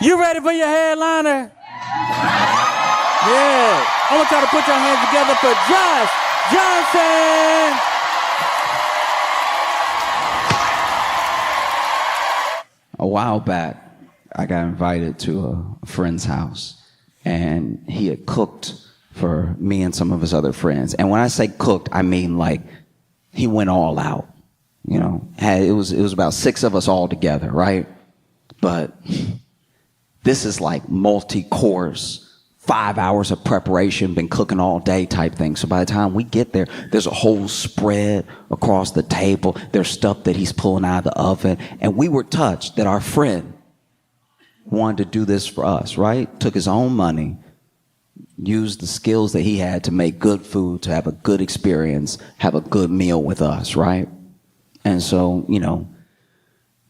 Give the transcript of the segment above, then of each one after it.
You ready for your headliner? Yeah. I want y'all to put your hands together for Josh Johnson. A while back, I got invited to a friend's house, and he had cooked for me and some of his other friends. And when I say cooked, I mean like he went all out. You know, it was about 6 of us all together, right? But this is like multi-course, 5 hours of preparation, been cooking all day type thing. So by the time we get there, there's a whole spread across the table. There's stuff that he's pulling out of the oven. And we were touched that our friend wanted to do this for us, right? Took his own money, used the skills that he had to make good food, to have a good experience, have a good meal with us, right? And so, you know,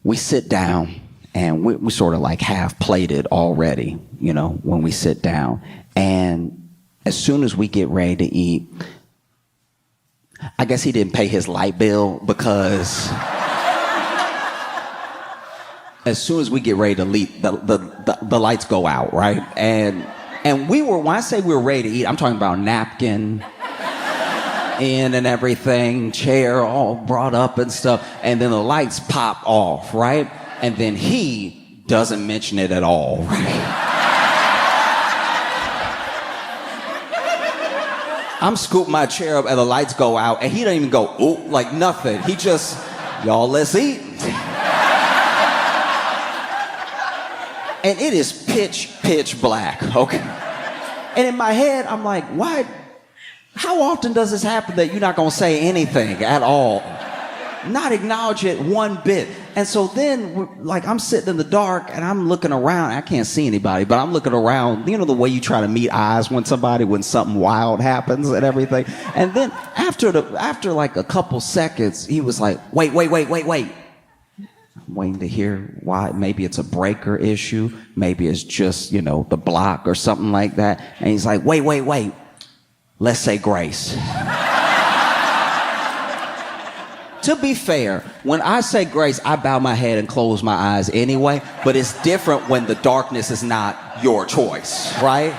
we sit down and we sort of like half plated already, you know, when we sit down. And as soon as we get ready to eat, I guess he didn't pay his light bill because as soon as we get ready to leave, the lights go out, right? And we were, when I say we were ready to eat, I'm talking about napkin in and everything, chair all brought up and stuff, and then the lights pop off, right? And then he doesn't mention it at all, right? I'm scooping my chair up and the lights go out, and he doesn't even go, ooh, like nothing. He just, y'all, let's eat. And it is pitch black, okay? And in my head, I'm like, why? How often does this happen that you're not gonna say anything at all? Not acknowledge it one bit. And so then, like, I'm sitting in the dark and I'm looking around. I can't see anybody, but I'm looking around. You know the way you try to meet eyes when something wild happens and everything. And then after like a couple seconds, he was like, wait. I'm waiting to hear why. Maybe it's a breaker issue. Maybe it's just, you know, the block or something like that. And he's like, wait. Let's say grace. To be fair, when I say grace, I bow my head and close my eyes anyway, but it's different when the darkness is not your choice, right?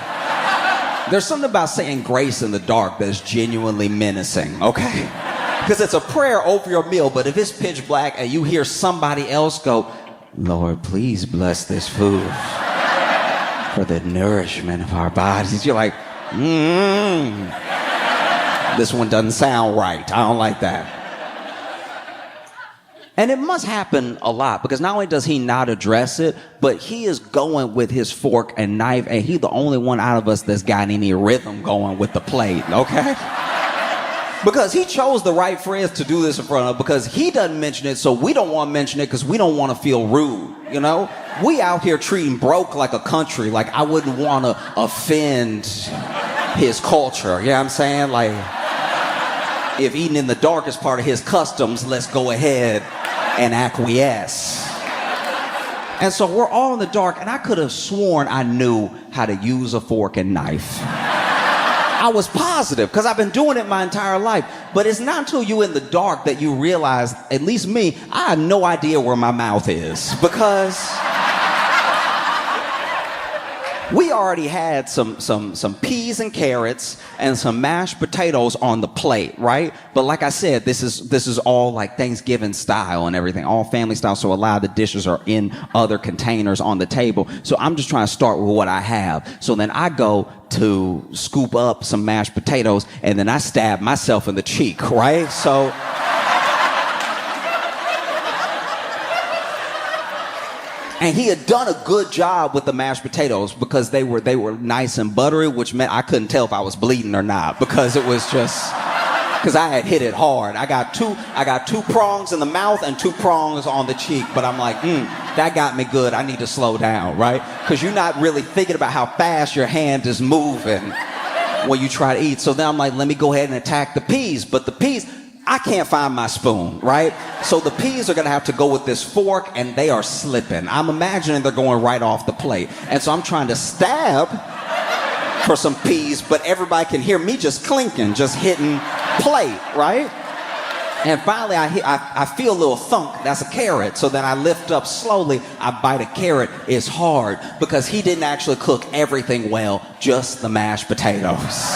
There's something about saying grace in the dark that's genuinely menacing, okay? Because it's a prayer over your meal, but if it's pitch black and you hear somebody else go, Lord, please bless this food for the nourishment of our bodies, you're like, this one doesn't sound right. I don't like that. And it must happen a lot, because not only does he not address it, but he is going with his fork and knife, and he's the only one out of us that's got any rhythm going with the plate, okay? Because he chose the right friends to do this in front of, because he doesn't mention it, so we don't want to mention it because we don't want to feel rude, you know? We out here treating broke like a country, like I wouldn't want to offend his culture, you know what I'm saying? Like, if eating in the dark is part of his customs, let's go ahead and acquiesce. And so we're all in the dark, and I could have sworn I knew how to use a fork and knife. I was positive, because I've been doing it my entire life. But it's not until you're in the dark that you realize, at least me, I have no idea where my mouth is, because we already had some peas and carrots and some mashed potatoes on the plate, right? But like I said, this is all like Thanksgiving style and everything, all family style. So a lot of the dishes are in other containers on the table. So I'm just trying to start with what I have. So then I go to scoop up some mashed potatoes, and then I stab myself in the cheek, right? So and he had done a good job with the mashed potatoes, because they were nice and buttery, which meant I couldn't tell if I was bleeding or not, because it was just, because I had hit it hard. I got two prongs in the mouth and 2 prongs on the cheek, but I'm like, that got me good. I need to slow down, right? Because you're not really thinking about how fast your hand is moving when you try to eat. So then I'm like, let me go ahead and attack the peas. But the peas, I can't find my spoon, right? So the peas are gonna have to go with this fork, and they are slipping. I'm imagining they're going right off the plate. And so I'm trying to stab for some peas, but everybody can hear me just clinking, just hitting plate, right? And finally, I feel a little thunk. That's a carrot. So then I lift up slowly. I bite a carrot. It's hard because he didn't actually cook everything well, just the mashed potatoes.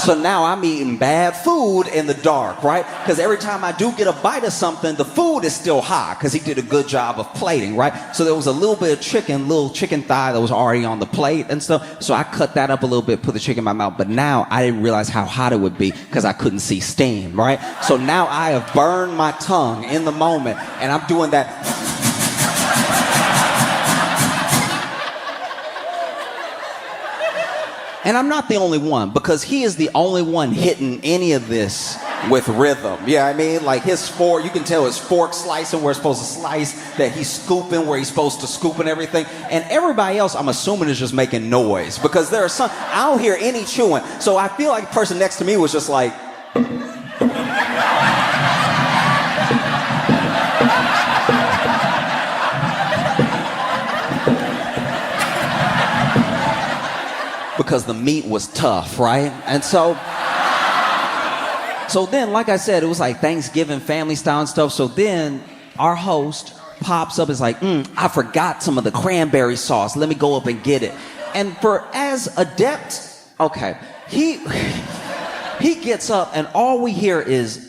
So now I'm eating bad food in the dark, right? Because every time I do get a bite of something, the food is still hot because he did a good job of plating, right? So there was a little bit of chicken, little chicken thigh that was already on the plate and stuff. So I cut that up a little bit, put the chicken in my mouth. But now I didn't realize how hot it would be because I couldn't see steam, right? So now I have burned my tongue in the moment and I'm doing that. And I'm not the only one, because he is the only one hitting any of this with rhythm. Yeah, I mean, like his fork, you can tell his fork slicing where it's supposed to slice, that he's scooping where he's supposed to scoop and everything. And everybody else, I'm assuming, is just making noise, because there are some, I don't hear any chewing. So I feel like the person next to me was just like, because the meat was tough, right? And so then, like I said, it was like Thanksgiving family style and stuff. So then our host pops up, is like, I forgot some of the cranberry sauce. Let me go up and get it. And for as adept, okay, he gets up and all we hear is,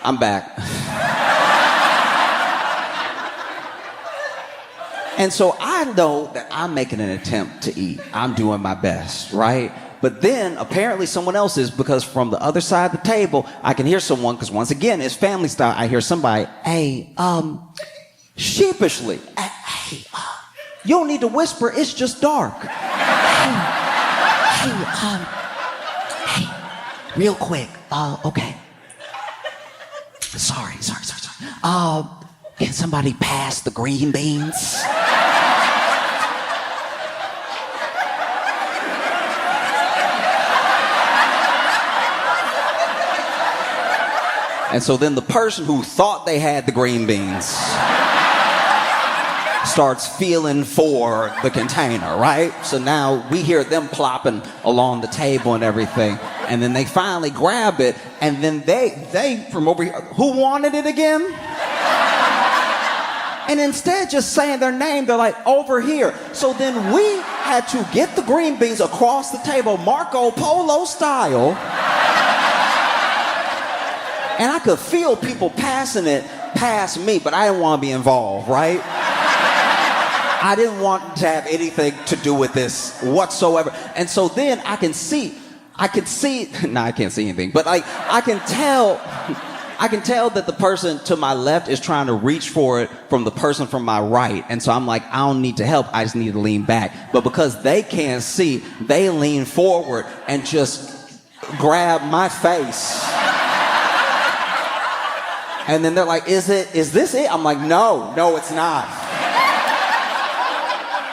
I'm back. And so I know that I'm making an attempt to eat. I'm doing my best, right? But then apparently someone else is, because from the other side of the table, I can hear someone, because once again, it's family style. I hear somebody, hey, sheepishly, hey, you don't need to whisper, it's just dark. Hey, real quick, okay. Sorry. Can somebody pass the green beans? And so then the person who thought they had the green beans starts feeling for the container, right? So now we hear them plopping along the table and everything. And then they finally grab it, and then they from over here, who wanted it again? And instead just saying their name, they're like, over here. So then we had to get the green beans across the table, Marco Polo style. And I could feel people passing it past me, but I didn't want to be involved, right? I didn't want to have anything to do with this whatsoever. And so then I can see, no, I can't see anything, but like, I can tell that the person to my left is trying to reach for it from the person from my right. And so I'm like, I don't need to help, I just need to lean back. But because they can't see, they lean forward and just grab my face. And then they're like, is this it? I'm like, no, it's not.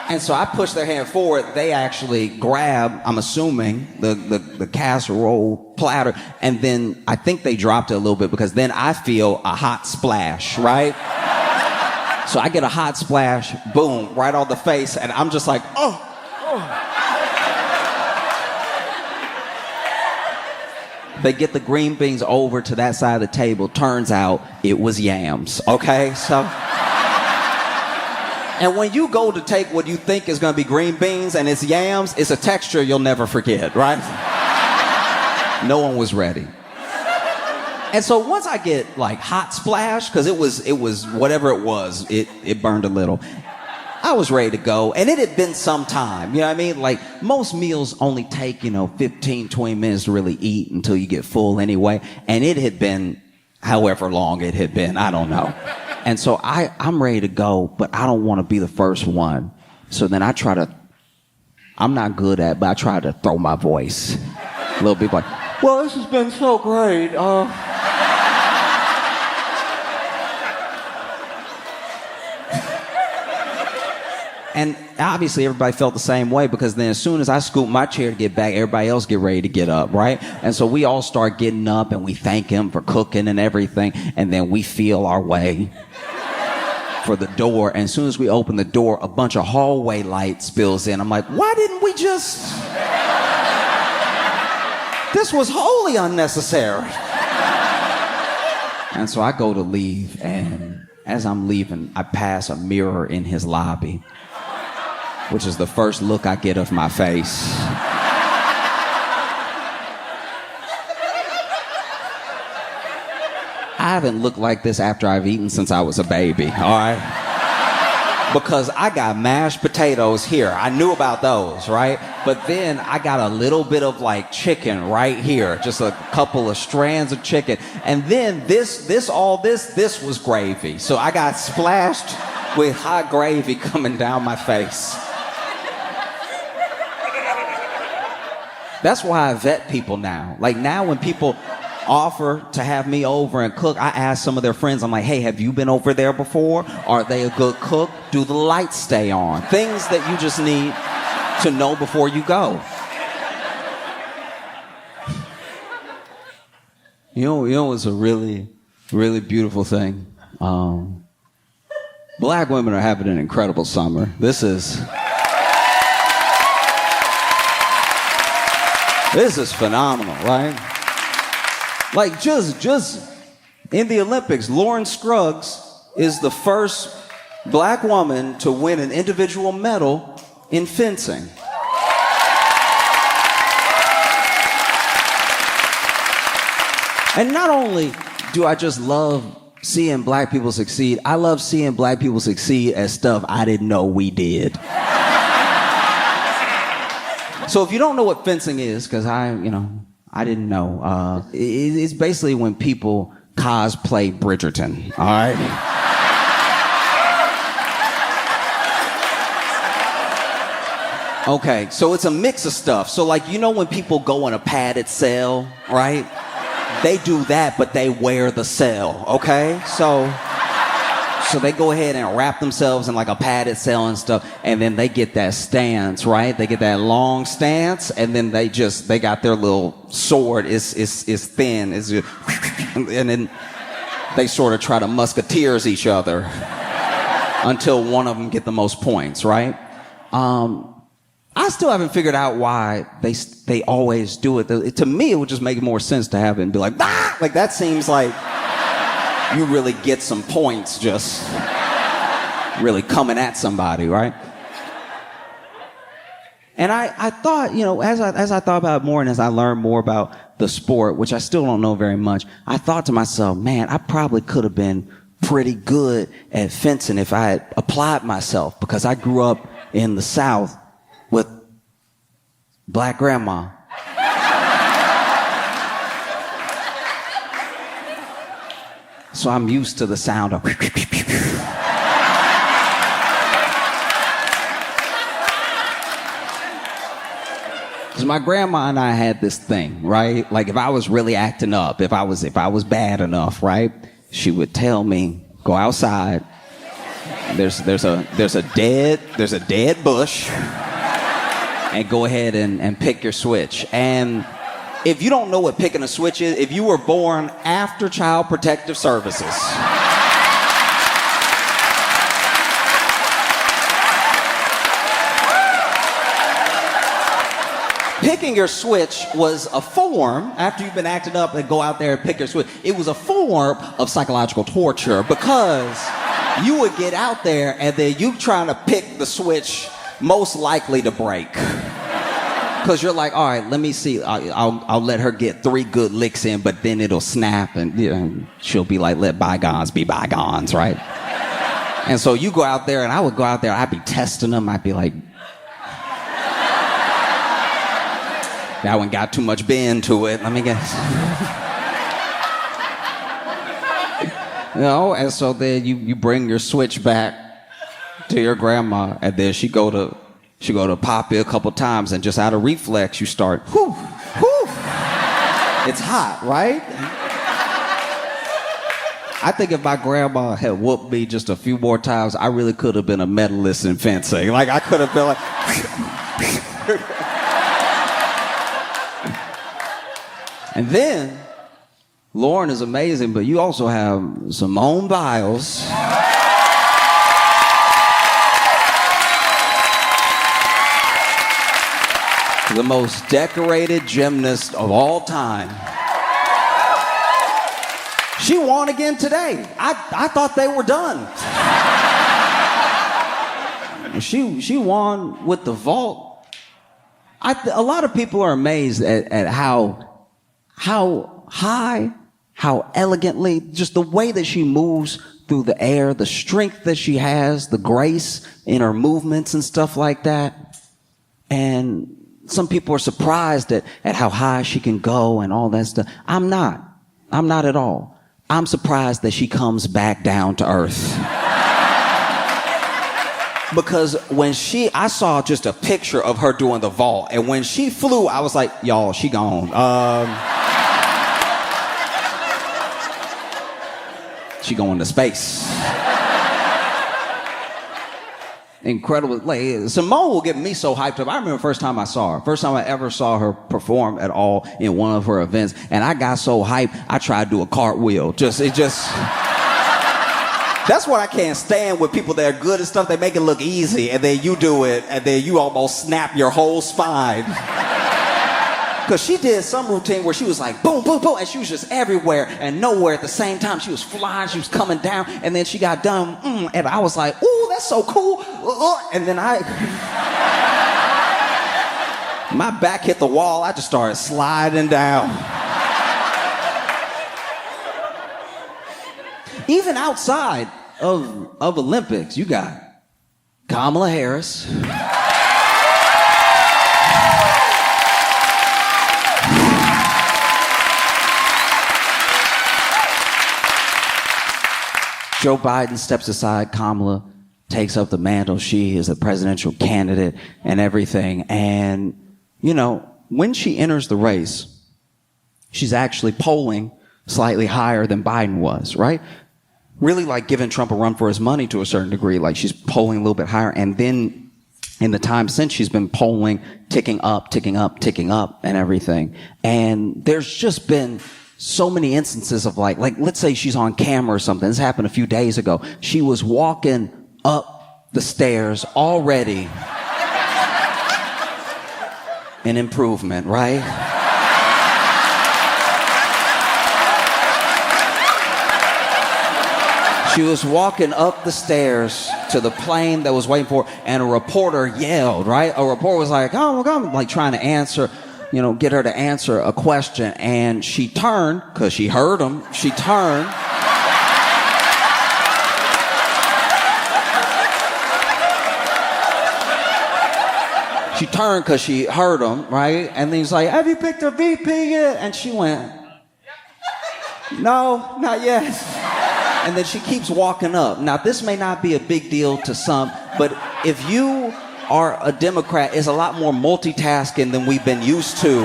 And so I push their hand forward. They actually grab, I'm assuming, the casserole platter. And then I think they dropped it a little bit, because then I feel a hot splash, right? So I get a hot splash, boom, right on the face. And I'm just like, oh. They get the green beans over to that side of the table. Turns out it was yams, okay? So... And when you go to take what you think is going to be green beans and it's yams, it's a texture you'll never forget, right? No one was ready. And so once I get like hot splash, because it was whatever it was, it burned a little. I was ready to go, and it had been some time, you know what I mean? Like, most meals only take, 15, 20 minutes to really eat until you get full anyway. And it had been however long it had been, I don't know. And so I'm ready to go, but I don't want to be the first one. So then I'm not good at it, but I try to throw my voice. A little bit like, well, this has been so great. And obviously everybody felt the same way, because then as soon as I scoop my chair to get back, everybody else get ready to get up, right? And so we all start getting up and we thank him for cooking and everything. And then we feel our way for the door. And as soon as we open the door, a bunch of hallway light spills in. I'm like, why didn't we just... This was wholly unnecessary. And so I go to leave, and as I'm leaving, I pass a mirror in his lobby, which is the first look I get of my face. I haven't looked like this after I've eaten since I was a baby, all right? Because I got mashed potatoes here. I knew about those, right? But then I got a little bit of like chicken right here, just a couple of strands of chicken. And then this was gravy. So I got splashed with hot gravy coming down my face. That's why I vet people now. Like now when people offer to have me over and cook, I ask some of their friends, I'm like, hey, have you been over there before? Are they a good cook? Do the lights stay on? Things that you just need to know before you go. You know, it's a really, really beautiful thing. Black women are having an incredible summer. This is phenomenal, right? Like just in the Olympics, Lauren Scruggs is the first black woman to win an individual medal in fencing. And not only do I just love seeing black people succeed, I love seeing black people succeed at stuff I didn't know we did. So if you don't know what fencing is, because I didn't know. It's basically when people cosplay Bridgerton, all right? Okay, so it's a mix of stuff. So like, you know when people go in a padded cell, right? They do that, but they wear the cell, okay? So they go ahead and wrap themselves in like a padded cell and stuff, and then they get that stance, right? They get that long stance, and then they got their little sword is thin, and then they sort of try to musketeers each other until one of them get the most points, right? I still haven't figured out why they always do it. To me, it would just make more sense to have it and be like, ah! Like that seems like you really get some points just really coming at somebody, right? And I thought, as I thought about it more and as I learned more about the sport, which I still don't know very much, I thought to myself, man, I probably could have been pretty good at fencing if I had applied myself, because I grew up in the South with black grandma. So I'm used to the sound of... Because my grandma and I had this thing, right? Like if I was really acting up, if I was bad enough, right? She would tell me, go outside. There's a dead bush, and go ahead and pick your switch. And if you don't know what picking a switch is, if you were born after Child Protective Services, picking your switch was a form, after you've been acting up and go out there and pick your switch, it was a form of psychological torture, because you would get out there and then you trying to pick the switch most likely to break. Because you're like, all right, let me see. I'll let her get 3 good licks in, but then it'll snap and she'll be like, let bygones be bygones, right? And so you go out there, and I would go out there, I'd be testing them. I'd be like, that one got too much bend to it. Let me guess. And so then you bring your switch back to your grandma, and then she go to pop it a couple times, and just out of reflex, you start, whoo, whoo. It's hot, right? I think if my grandma had whooped me just a few more times, I really could have been a medalist in fencing. Like, I could have been like... And then, Lauren is amazing, but you also have Simone Biles. The most decorated gymnast of all time. She won again today. I thought they were done. She won with the vault. A lot of people are amazed at how high, how elegantly, just the way that she moves through the air, the strength that she has, the grace in her movements and stuff like that. And some people are surprised at how high she can go and all that stuff. I'm not at all. I'm surprised that she comes back down to earth. Because when I saw just a picture of her doing the vault, and when she flew, I was like, y'all, she gone. She going to space. Incredible. Like, Simone will get me so hyped up. I remember the first time I saw her. First time I ever saw her perform at all in one of her events. And I got so hyped, I tried to do a cartwheel. That's what I can't stand with people that are good at stuff. They make it look easy, and then you do it, and then you almost snap your whole spine. Because she did some routine where she was like, boom, boom, boom, and she was just everywhere and nowhere at the same time. She was flying, she was coming down, and then she got done, and I was like, ooh, that's so cool. And then my back hit the wall. I just started sliding down. Even outside of Olympics, you got Kamala Harris. Joe Biden steps aside, Kamala takes up the mantle. She is the presidential candidate and everything. And, you know, when she enters the race, she's actually polling slightly higher than Biden was, right? Really like giving Trump a run for his money to a certain degree. Like she's polling a little bit higher. And then in the time since, she's been polling, ticking up and everything. And there's just been so many instances of like let's say she's on camera or something. This happened a few days ago. She was walking up the stairs already. An improvement, right? She was walking up the stairs to the plane that was waiting for her, and a reporter yelled, right? A reporter was like, oh my God, like trying to answer, you know, get her to answer a question. And she turned, because she heard him, she turned. She turned because she heard him, right? And then he's like, have you picked a VP yet? And she went, no, not yet. And then she keeps walking up. Now, this may not be a big deal to some, but if you are a Democrat, it's a lot more multitasking than we've been used to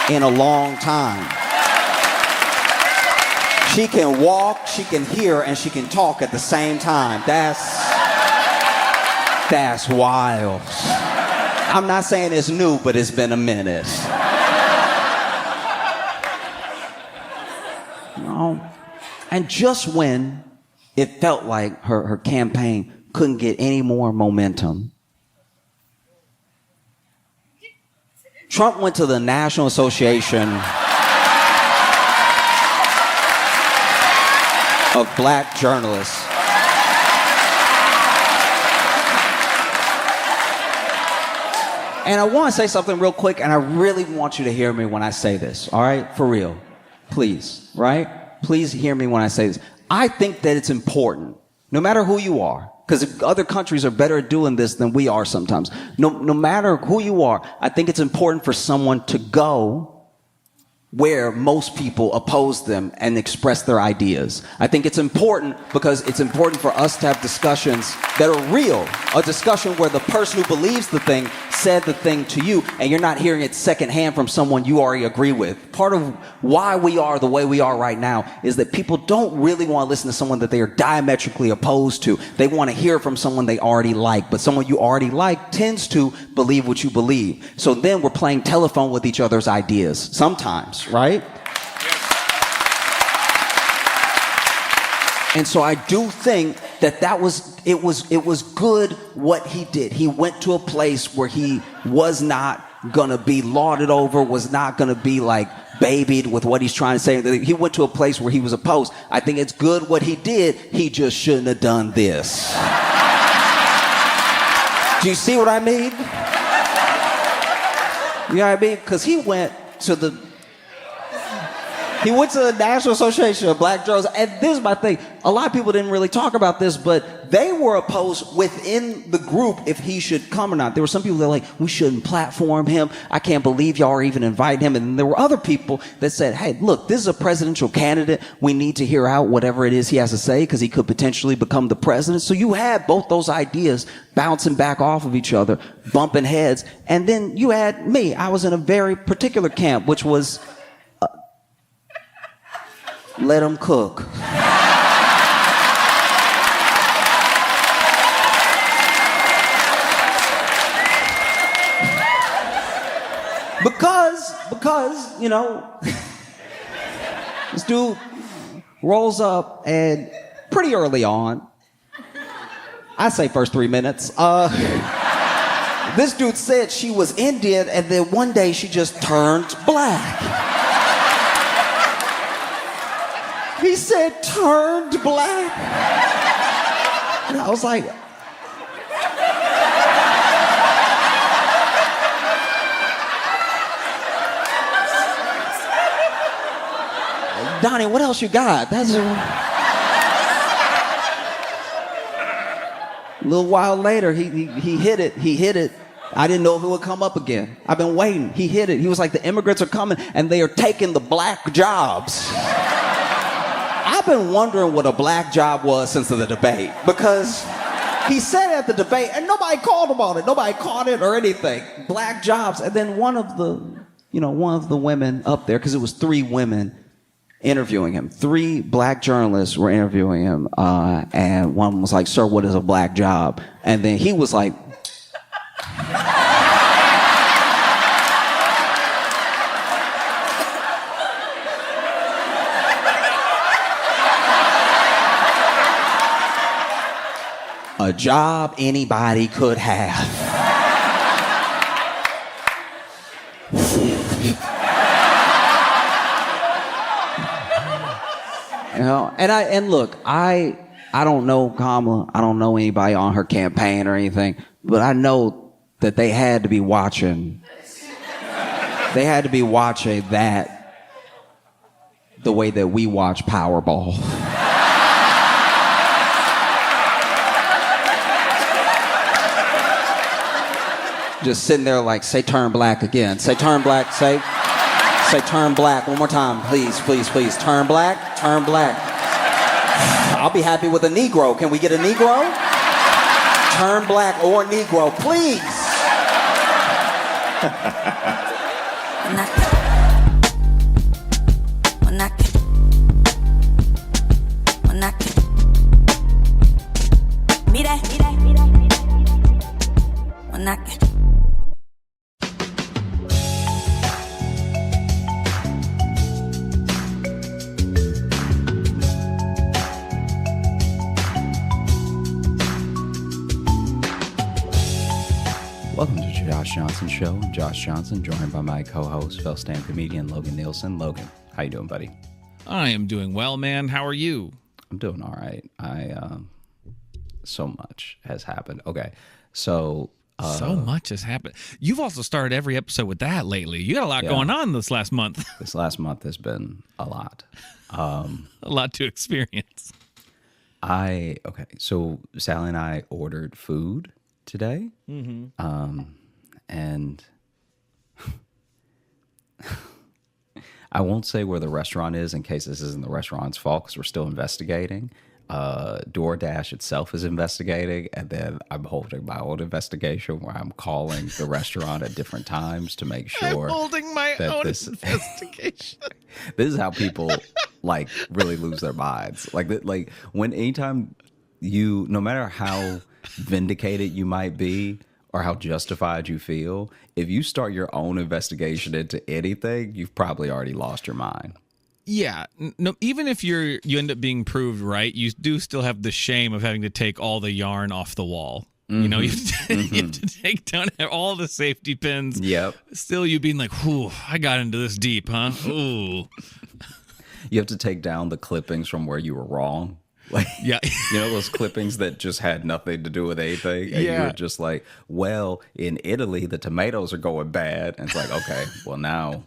in a long time. She can walk, she can hear, and she can talk at the same time. That's wild. I'm not saying it's new, but it's been a minute. And just when it felt like her campaign couldn't get any more momentum, Trump went to the National Association of Black Journalists. And I want to say something real quick, and I really want you to hear me when I say this, all right? For real. Please, right? Please hear me when I say this. I think that it's important, no matter who you are, because other countries are better at doing this than we are sometimes. No matter who you are, I think it's important for someone to go where most people oppose them and express their ideas. I think it's important because it's important for us to have discussions that are real. A discussion where the person who believes the thing said the thing to you and you're not hearing it secondhand from someone you already agree with. Part of why we are the way we are right now is that people don't really want to listen to someone that they are diametrically opposed to. They want to hear from someone they already like, but someone you already like tends to believe what you believe. So then we're playing telephone with each other's ideas sometimes, right? And so I do think that it was good what he did. He went to a place where he was not gonna be lauded over, was not gonna be like babied with what he's trying to say. He went to a place where he was opposed. I think it's good what he did. He just shouldn't have done this. Do you see what I mean? You know what I mean? Because he went to the National Association of Black Journalists, and this is my thing. A lot of people didn't really talk about this, but they were opposed within the group if he should come or not. There were some people that were like, we shouldn't platform him. I can't believe y'all are even inviting him. And there were other people that said, hey, look, this is a presidential candidate. We need to hear out whatever it is he has to say because he could potentially become the president. So you had both those ideas bouncing back off of each other, bumping heads. And then you had me. I was in a very particular camp, which was let him cook. Because, you know, this dude rolls up and pretty early on, I say first 3 minutes, this dude said she was Indian and then one day she just turned black. He said turned black. And I was like, Donnie, what else you got? That's a little while later, he hit it. I didn't know if it would come up again. I've been waiting. He hit it. He was like, the immigrants are coming and they are taking the black jobs. I've been wondering what a black job was since the debate because he said at the debate and nobody called him on it. Nobody caught it or anything. Black jobs. And then one of the women up there, because it was 3 women interviewing him. 3 black journalists were interviewing him. And one was like, sir, what is a black job? And then he was like, a job anybody could have. You know, and look, I don't know Kamala. I don't know anybody on her campaign or anything, but I know that they had to be watching. They had to be watching that the way that we watch Powerball. Just sitting there like, say turn black again. Say turn black, say turn black. One more time, please, please, please. Turn black, turn black. I'll be happy with a Negro. Can we get a Negro? Turn black or Negro, please. Welcome to Josh Johnson Show. I'm Josh Johnson, joined by my co-host, fellow stand comedian Logan Nielsen. Logan, how you doing, buddy? I am doing well, man. How are you? I'm doing all right. So much has happened. Okay, so much has happened. You've also started every episode with that lately. You got a lot going on this last month. This last month has been a lot. A lot to experience. So Sally and I ordered food today. And I won't say where the restaurant is in case this isn't the restaurant's fault because we're still investigating. DoorDash itself is investigating, and then I'm holding my own investigation where I'm calling the restaurant at different times to make sure I'm holding my that own this investigation. this is how people like really lose their minds. Like when anytime you, no matter how vindicated you might be or how justified you feel, if you start your own investigation into anything, you've probably already lost your mind. Yeah, no. Even if you end up being proved right, you do still have the shame of having to take all the yarn off the wall. Mm-hmm. You know, you have to take down all the safety pins. Yep. Still, you being like, "Whew, I got into this deep, huh?" Ooh. You have to take down the clippings from where you were wrong. Like, yeah, you know, those clippings that just had nothing to do with anything. And you were just like, well, in Italy, the tomatoes are going bad. And it's like, okay, well, now.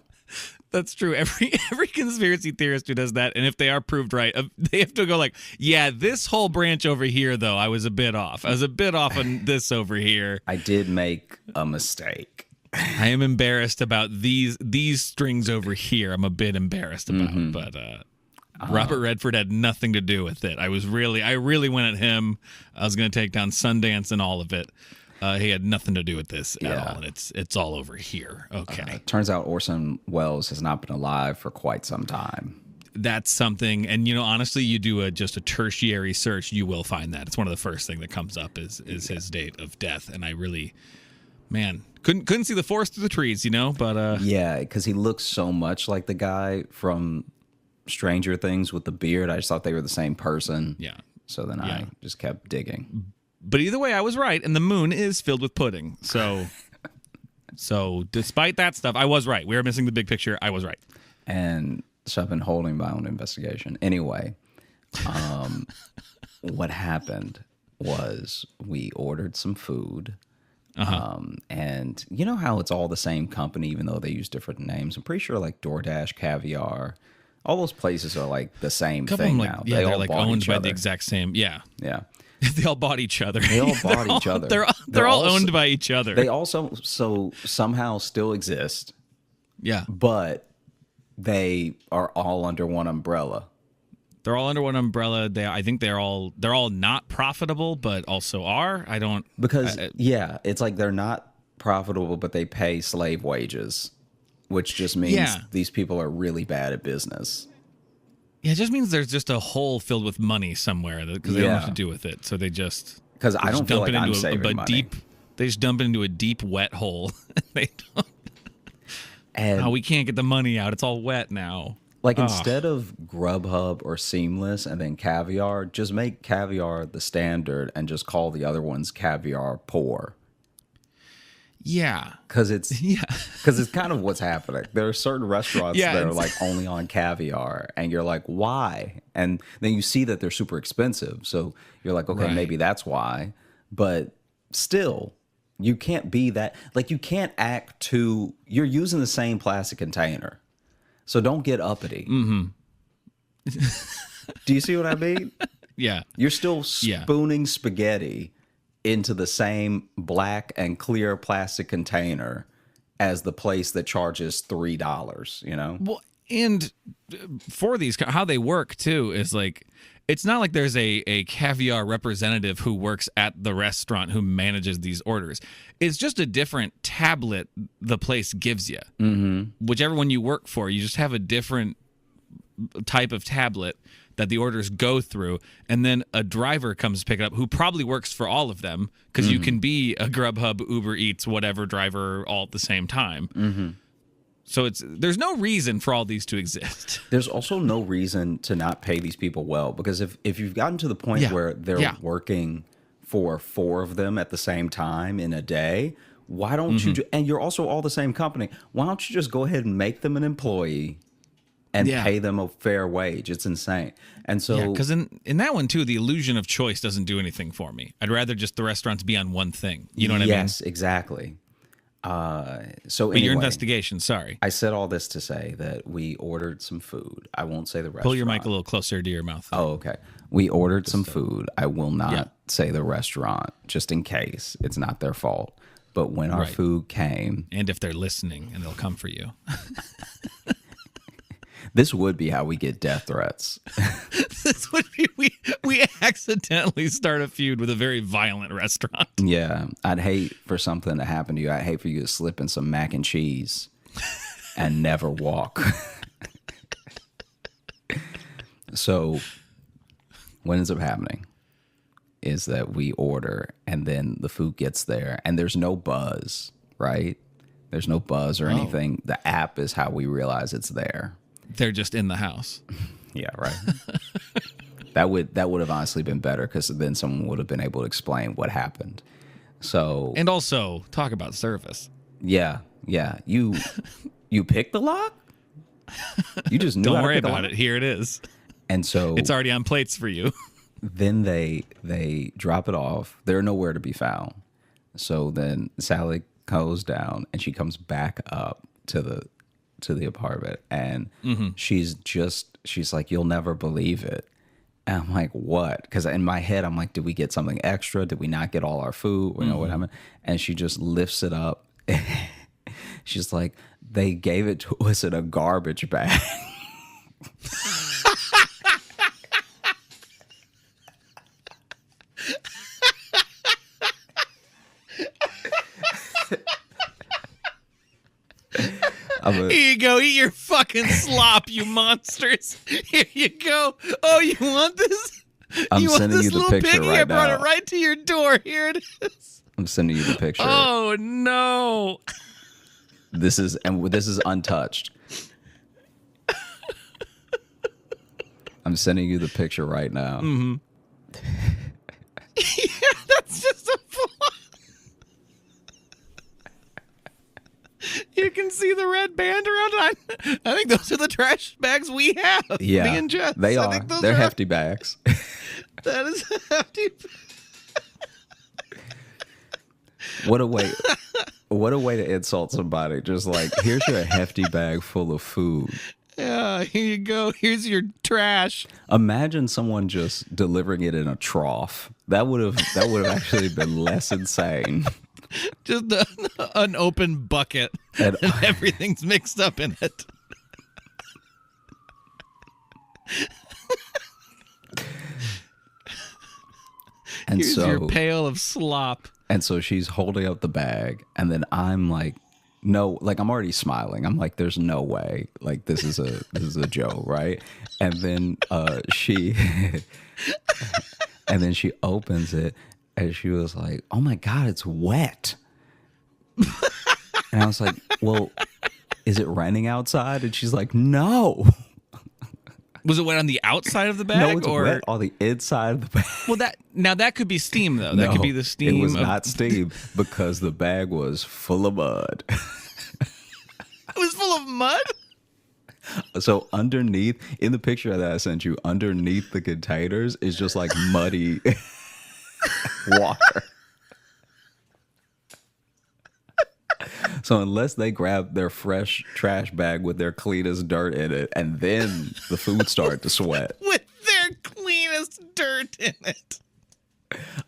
That's true. Every conspiracy theorist who does that, and if they are proved right, they have to go like, yeah, this whole branch over here, though, I was a bit off. I was a bit off on this over here. I did make a mistake. I am embarrassed about these strings over here. I'm a bit embarrassed about, but Robert Redford had nothing to do with it. I really went at him. I was going to take down Sundance and all of it. He had nothing to do with this at all, and it's all over here. Okay. Turns out Orson Welles has not been alive for quite some time. That's something, and honestly, you do just a tertiary search, you will find that. It's one of the first thing that comes up is his date of death, and I really, man, couldn't see the forest through the trees, but yeah, because he looks so much like the guy from Stranger Things with the beard. I just thought they were the same person. Yeah. So then I just kept digging. But either way, I was right, and the moon is filled with pudding. So despite that stuff, I was right. We were missing the big picture. I was right. And so I've been holding my own investigation. Anyway, what happened was we ordered some food. And you know how it's all the same company, even though they use different names? I'm pretty sure like DoorDash, Caviar, all those places are like the same thing now. Yeah, they're like owned by the exact same. Yeah. Yeah. They all bought each other. They all bought each other. They're all owned by each other. They also somehow still exist. Yeah. But they are all under one umbrella. They're all under one umbrella. I think they're all not profitable, but also are. I don't because it's like they're not profitable, but they pay slave wages, which just means these people are really bad at business. Yeah, it just means there's just a hole filled with money somewhere because they don't know what to do with it. So they just because I don't feel like I'm saving money. They just dump it into a deep, wet hole. They don't. And we can't get the money out. It's all wet now. Like instead of Grubhub or Seamless and then Caviar, just make Caviar the standard and just call the other ones Caviar Poor. Yeah, because it's kind of what's happening. There are certain restaurants that are like only on Caviar, and you're like, why? And then you see that they're super expensive, so you're like, okay, maybe that's why. But still, you can't be that. Like, you can't act too. You're using the same plastic container, so don't get uppity. Mm-hmm. Do you see what I mean? Yeah, you're still spooning spaghetti into the same black and clear plastic container as the place that charges $3, Well, and for these, how they work too is like, it's not like there's a Caviar representative who works at the restaurant who manages these orders. It's just a different tablet the place gives you. Mm-hmm. Whichever one you work for, you just have a different type of tablet that the orders go through, and then a driver comes to pick it up who probably works for all of them because you can be a Grubhub, Uber Eats, whatever driver all at the same time. Mm-hmm. So there's no reason for all these to exist. There's also no reason to not pay these people well, because if you've gotten to the point where they're working for 4 of them at the same time in a day, why don't you and you're also all the same company, why don't you just go ahead and make them an employee and pay them a fair wage? It's insane. And so, because in that one too, the illusion of choice doesn't do anything for me. I'd rather just the restaurants be on one thing. You know what I mean? Yes, exactly. So anyway, your investigation, sorry. I said all this to say that we ordered some food. I won't say the restaurant. Pull your mic a little closer to your mouth. Oh, okay. We ordered some food. I will not say the restaurant, just in case. It's not their fault. But when our food came... And if they're listening, and they'll come for you. This would be how we get death threats. This would be we accidentally start a feud with a very violent restaurant. Yeah, I'd hate for something to happen to you. I'd hate for you to slip in some mac and cheese and never walk. So what ends up happening is that we order and then the food gets there and there's no buzz, right? There's no buzz or anything. The app is how we realize it's there. They're just in the house. Yeah, right. That would have honestly been better because then someone would have been able to explain what happened. So and also talk about service. Yeah. You picked the lock? You just knew. Don't worry about it. Here it is. And so it's already on plates for you. Then they drop it off. They're nowhere to be found. So then Sally goes down and she comes back up to the apartment and she's like, you'll never believe it. And I'm like, what? Because in my head, I'm like, did we get something extra? Did we not get all our food? You know what I mean? And she just lifts it up. She's like, they gave it to us in a garbage bag. Here you go. Eat your fucking slop, you monsters. Here you go. Oh, you want this? I'm you want sending this you the little picture piggy? right I brought now. it right to your door. Here it is. I'm sending you the picture. Oh, no. This is untouched. I'm sending you the picture right now. Mm-hmm. Yeah, that's just a flaw. You can see the red band around it. I think those are the trash bags we have. Yeah, Me and Jess. they I are. think those They're are hefty bags. That is a hefty. What a way! What a way to insult somebody. Just like, here's your hefty bag full of food. Yeah, here you go. Here's your trash. Imagine someone just delivering it in a trough. That would have actually been less insane. Just an open bucket and everything's mixed up in it. And here's your pail of slop. And so she's holding up the bag, and then I'm like, no, like I'm already smiling. I'm like, there's no way. Like this is a joke, right? And then she opens it and she was like, oh my God, it's wet. And I was like, well, is it raining outside? And she's like, no. Was it wet on the outside of the bag? No, it's wet on the inside of the bag. Well, that could be steam, though. That could be the steam. It was not steam because the bag was full of mud. It was full of mud? So underneath, in the picture that I sent you, underneath the containers is just like muddy water. So unless they grab their fresh trash bag with their cleanest dirt in it, and then the food started to sweat. With their cleanest dirt in it.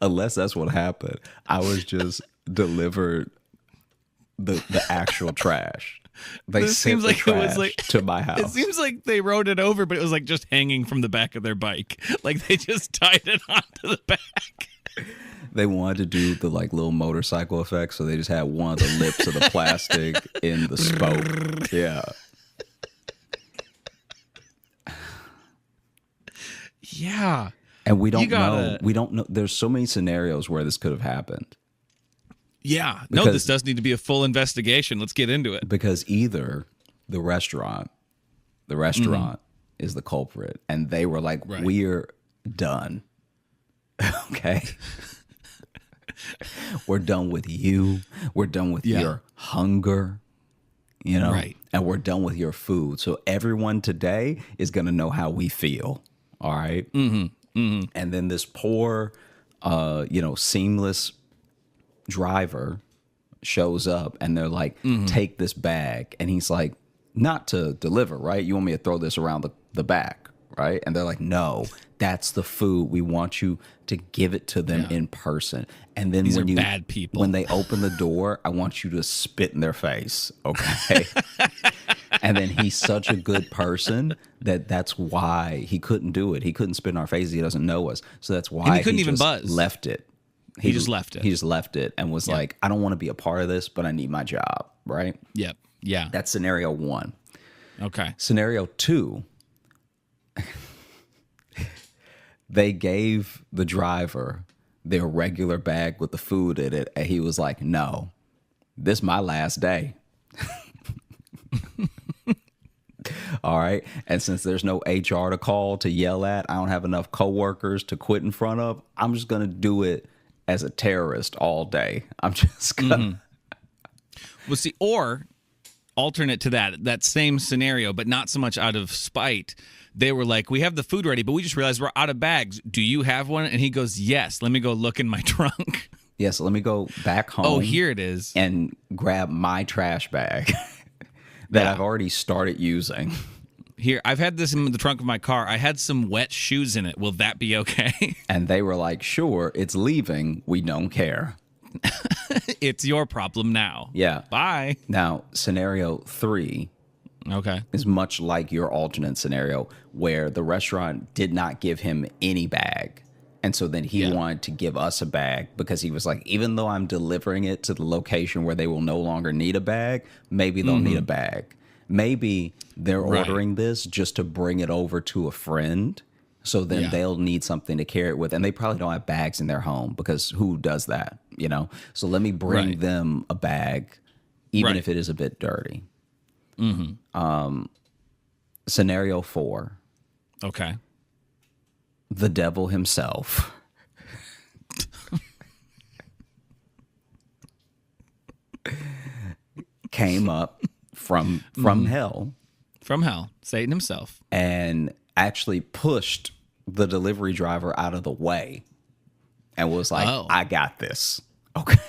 Unless that's what happened. I was just delivered the actual trash. They sent the trash to my house. It seems like they wrote it over, but it was like just hanging from the back of their bike. Like they just tied it onto the back. They wanted to do the like little motorcycle effect, so they just had one of the lips of the plastic in the spoke. Yeah. Yeah. And we don't know. We don't know. There's so many scenarios where this could have happened. Yeah. No, this does need to be a full investigation. Let's get into it. Because either the restaurant is the culprit, and they were like, we're done. Okay. We're done with you. We're done with your hunger, you know, and we're done with your food. So everyone today is going to know how we feel. All right. And then this poor, seamless driver shows up and they're like, take this bag. And he's like, not to deliver, right? You want me to throw this around the back, right? And they're like, no, that's the food. We want you to give it to them in person. And then when bad people. When they open the door, I want you to spit in their face, okay? And then he's such a good person that's why he couldn't do it. He couldn't spit in our faces. He doesn't know us. So that's why And he couldn't even just buzz. left it. He just left it. He just left it and was like, I don't want to be a part of this, but I need my job, right? Yep. Yeah. That's scenario 1. Okay. Scenario 2, they gave the driver their regular bag with the food in it, and he was like, no, this is my last day. All right. And since there's no HR to call to yell at, I don't have enough coworkers to quit in front of, I'm just going to do it as a terrorist all day. I'm just going to. Well, see, or alternate to that same scenario, but not so much out of spite. They were like, we have the food ready, but we just realized we're out of bags. Do you have one? And he goes, yes. Let me go look in my trunk. Yeah, so let me go back home. Oh, here it is. And grab my trash bag that I've already started using. Here, I've had this in the trunk of my car. I had some wet shoes in it. Will that be okay? And they were like, sure, it's leaving. We don't care. It's your problem now. Yeah. Bye. Now, scenario 3 is much like your alternate scenario where the restaurant did not give him any bag. And so then he wanted to give us a bag because he was like, even though I'm delivering it to the location where they will no longer need a bag, maybe they'll need a bag. Maybe they're ordering this just to bring it over to a friend. So then they'll need something to carry it with. And they probably don't have bags in their home because who does that, you know? So let me bring them a bag, even if it is a bit dirty. Scenario 4. Okay. The devil himself came up from hell. From hell. Satan himself. And actually pushed the delivery driver out of the way and was like, I got this. Okay.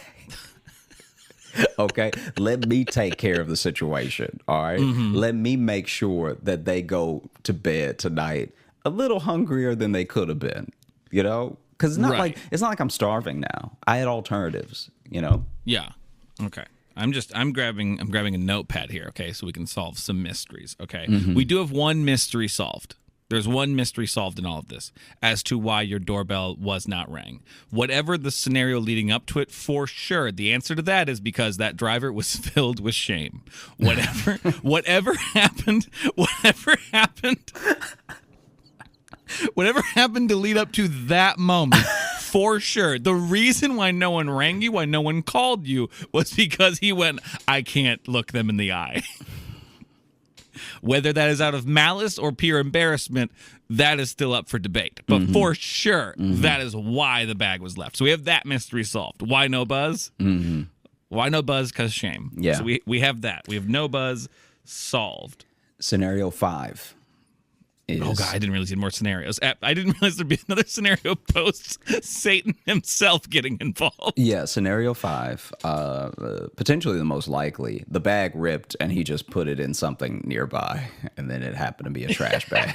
Okay. Let me take care of the situation. All right. Let me make sure that they go to bed tonight a little hungrier than they could have been, you know? Because it's not like I'm starving now. I had alternatives, you know? Yeah. Okay. I'm grabbing a notepad here, okay, so we can solve some mysteries, okay? We do have one mystery solved. There's one mystery solved in all of this as to why your doorbell was not rang. Whatever the scenario leading up to it, for sure, the answer to that is because that driver was filled with shame. Whatever happened to lead up to that moment, for sure. The reason why no one rang you, why no one called you, was because he went, I can't look them in the eye. Whether that is out of malice or pure embarrassment, that is still up for debate. But for sure, that is why the bag was left. So we have that mystery solved. Why no buzz? Why no buzz? Because shame. Yeah. So we have that. We have no buzz solved. Scenario 5. Oh, God, I didn't realize you had more scenarios. I didn't realize there'd be another scenario post Satan himself getting involved. Yeah, scenario 5, potentially the most likely. The bag ripped and he just put it in something nearby, and then it happened to be a trash bag.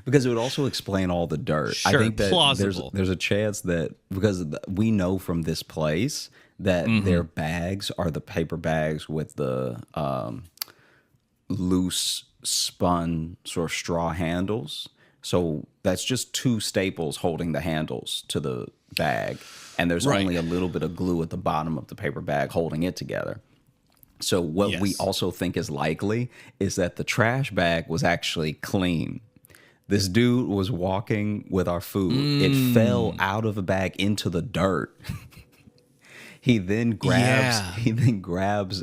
Because it would also explain all the dirt. Sure, I think that plausible. there's a chance that, because we know from this place that their bags are the paper bags with the loose spun sort of straw handles. So that's just 2 staples holding the handles to the bag. And there's only a little bit of glue at the bottom of the paper bag holding it together. So what we also think is likely is that the trash bag was actually clean. This dude was walking with our food. It fell out of the bag into the dirt. He then grabs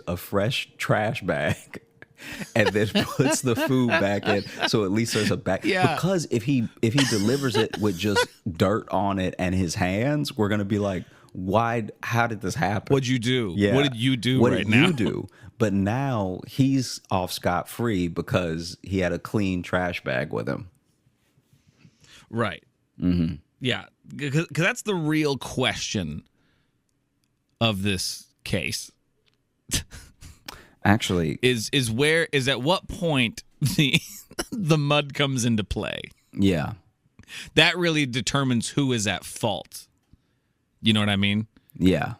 a fresh trash bag and then puts the food back in, so at least there's a bag. Because if he delivers it with just dirt on it and his hands, we're gonna be like, why? How did this happen? What'd you do? Yeah. What did you do what right did now? you do? But now he's off scot-free because he had a clean trash bag with him. Right. Yeah, because that's the real question of this case. Actually, is at what point the mud comes into play. Yeah. That really determines who is at fault. You know what I mean? Yeah.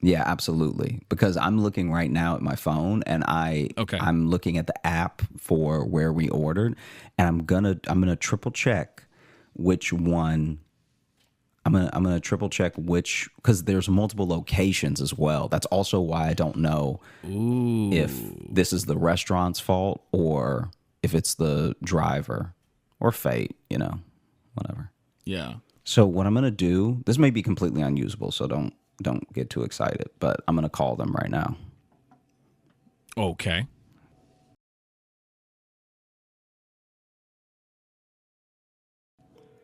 Yeah, absolutely. Because I'm looking right now at my phone, and I'm looking at the app for where we ordered, and I'm gonna triple check which one. I'm gonna triple check which, because there's multiple locations as well. That's also why I don't know if this is the restaurant's fault or if it's the driver or fate. Whatever. Yeah. So what I'm gonna do, this may be completely unusable, so don't get too excited, but I'm gonna call them right now. Okay.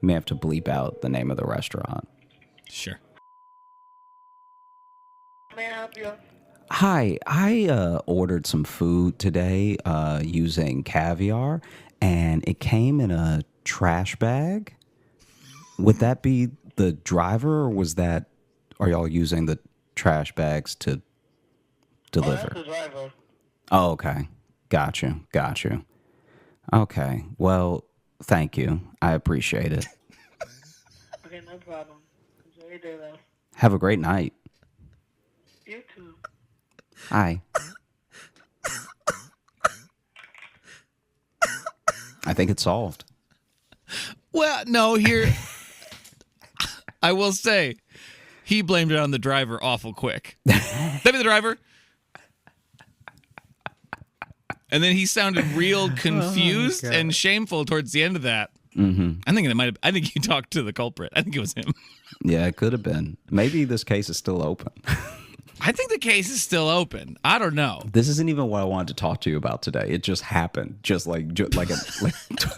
You may have to bleep out the name of the restaurant. Sure. May I help you? Hi, I ordered some food today using caviar, and it came in a trash bag. Would that be the driver, or are y'all using the trash bags to Oh, deliver? that's the driver. Oh, okay. Got you. Okay. Well, thank you. I appreciate it. Okay, no problem. Enjoy your day, though. Have a great night. You too. Hi. I think it's solved. Well, no, here I will say he blamed it on the driver awful quick. That be the driver. And then he sounded real confused and shameful towards the end of that. Mm-hmm. I think he talked to the culprit. I think it was him. Yeah, it could have been. Maybe this case is still open. I think the case is still open. I don't know. This isn't even what I wanted to talk to you about today. It just happened. Just like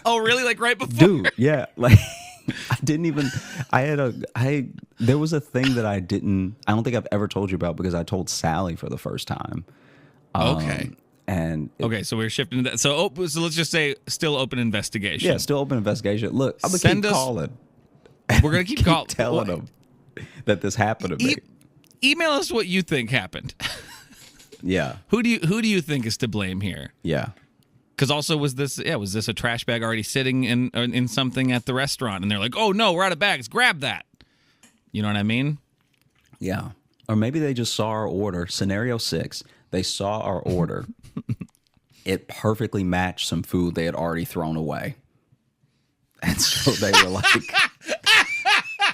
Oh, really? Like right before? dude, yeah. Like I didn't even there was a thing that I don't think I've ever told you about, because I told Sally for the first time. Okay. And Okay, so we're shifting to that. So let's just say still open investigation. yeah, still open investigation. Look, I'm gonna Send keep us- calling. We're going to keep calling. telling them that this happened to me. Email us what you think happened. Yeah. Who do you think is to blame here? Yeah. Because also, was this a trash bag already sitting in something at the restaurant, and they're like, oh no, we're out of bags, grab that. You know what I mean? Yeah. Or maybe they just saw our order. Scenario 6, they saw our order. It perfectly matched some food they had already thrown away. And so they were like,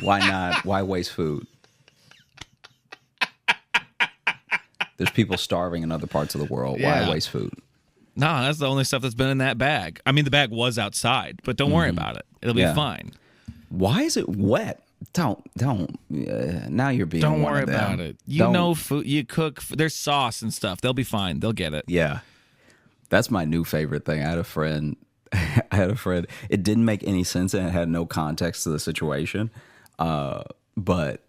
why not? Why waste food? There's people starving in other parts of the world. Yeah. Why waste food? No, that's the only stuff that's been in that bag. I mean, the bag was outside, but don't worry about it. It'll be Yeah. fine. Why is it wet? Don't. Now you're being Don't one worry of them. about it. You Don't- know, food. You cook. There's sauce and stuff. They'll be fine. They'll get it. Yeah. That's my new favorite thing. I had a friend. It didn't make any sense, and it had no context to the situation. But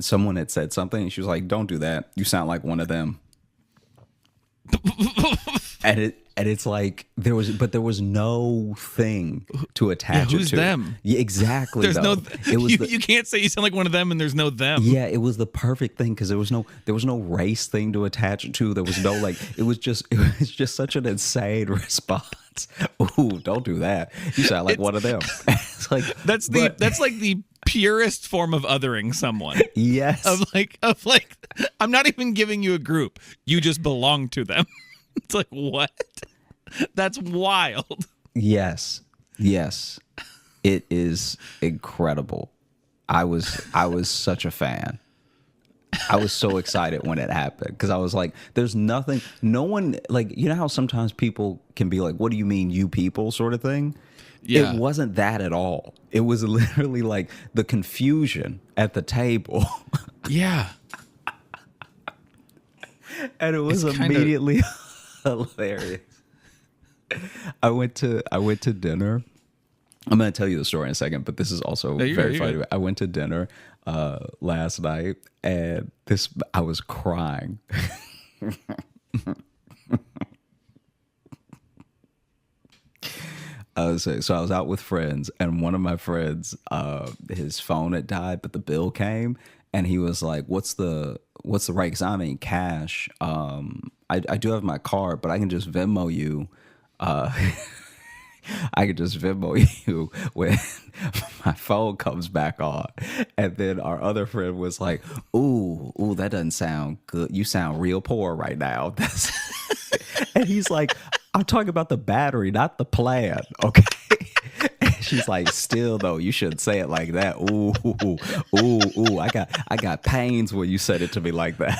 someone had said something, and she was like, "Don't do that. You sound like one of them." and it's like there was no thing to attach who's it to. them? Yeah, exactly. There's though. no. It was You can't say you sound like one of them, and there's no them. Yeah, it was the perfect thing, because there was no race thing to attach it to. There was no it was just such an insane response. Ooh, don't do that. You sound like one of them. It's like That's like the purest form of othering someone. yes. Of like I'm not even giving you a group. You just belong to them. It's like, what? That's wild. Yes. It is incredible. I was such a fan. I was so excited when it happened, because I was like, there's nothing, no one, like, you know how sometimes people can be like, what do you mean, you people, sort of thing? Yeah. It wasn't that at all. It was literally like the confusion at the table. Yeah. And it was It's kinda- immediately hilarious. I went to dinner. I'm going to tell you the story in a second, but this is also you're very good, funny. you're good. I went to dinner last night, and I was crying. So I was out with friends, and one of my friends, his phone had died, but the bill came, and he was like, "What's the right?" Because I'm in cash. I do have my card, but I can just Venmo you. I could just Venmo you when my phone comes back on. And then our other friend was like, ooh, that doesn't sound good. You sound real poor right now. And he's like, I'm talking about the battery, not the plan. Okay. And she's like, still though, you shouldn't say it like that. Ooh. I got pains when you said it to me like that.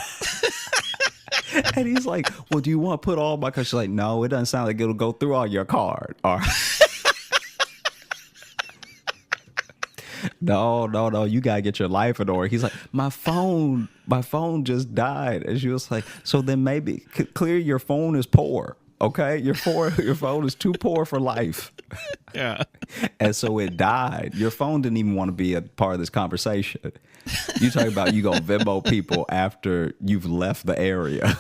And he's like, well, do you want to put all my cards? She's like, no, it doesn't sound like it'll go through on your card. All right. No, you gotta get your life in order. He's like, my phone just died. And she was like, so then maybe clear your phone is poor. Okay, your phone is too poor for life. Yeah. And so it died. Your phone didn't even want to be a part of this conversation. You talking about you gonna Venmo people after you've left the area.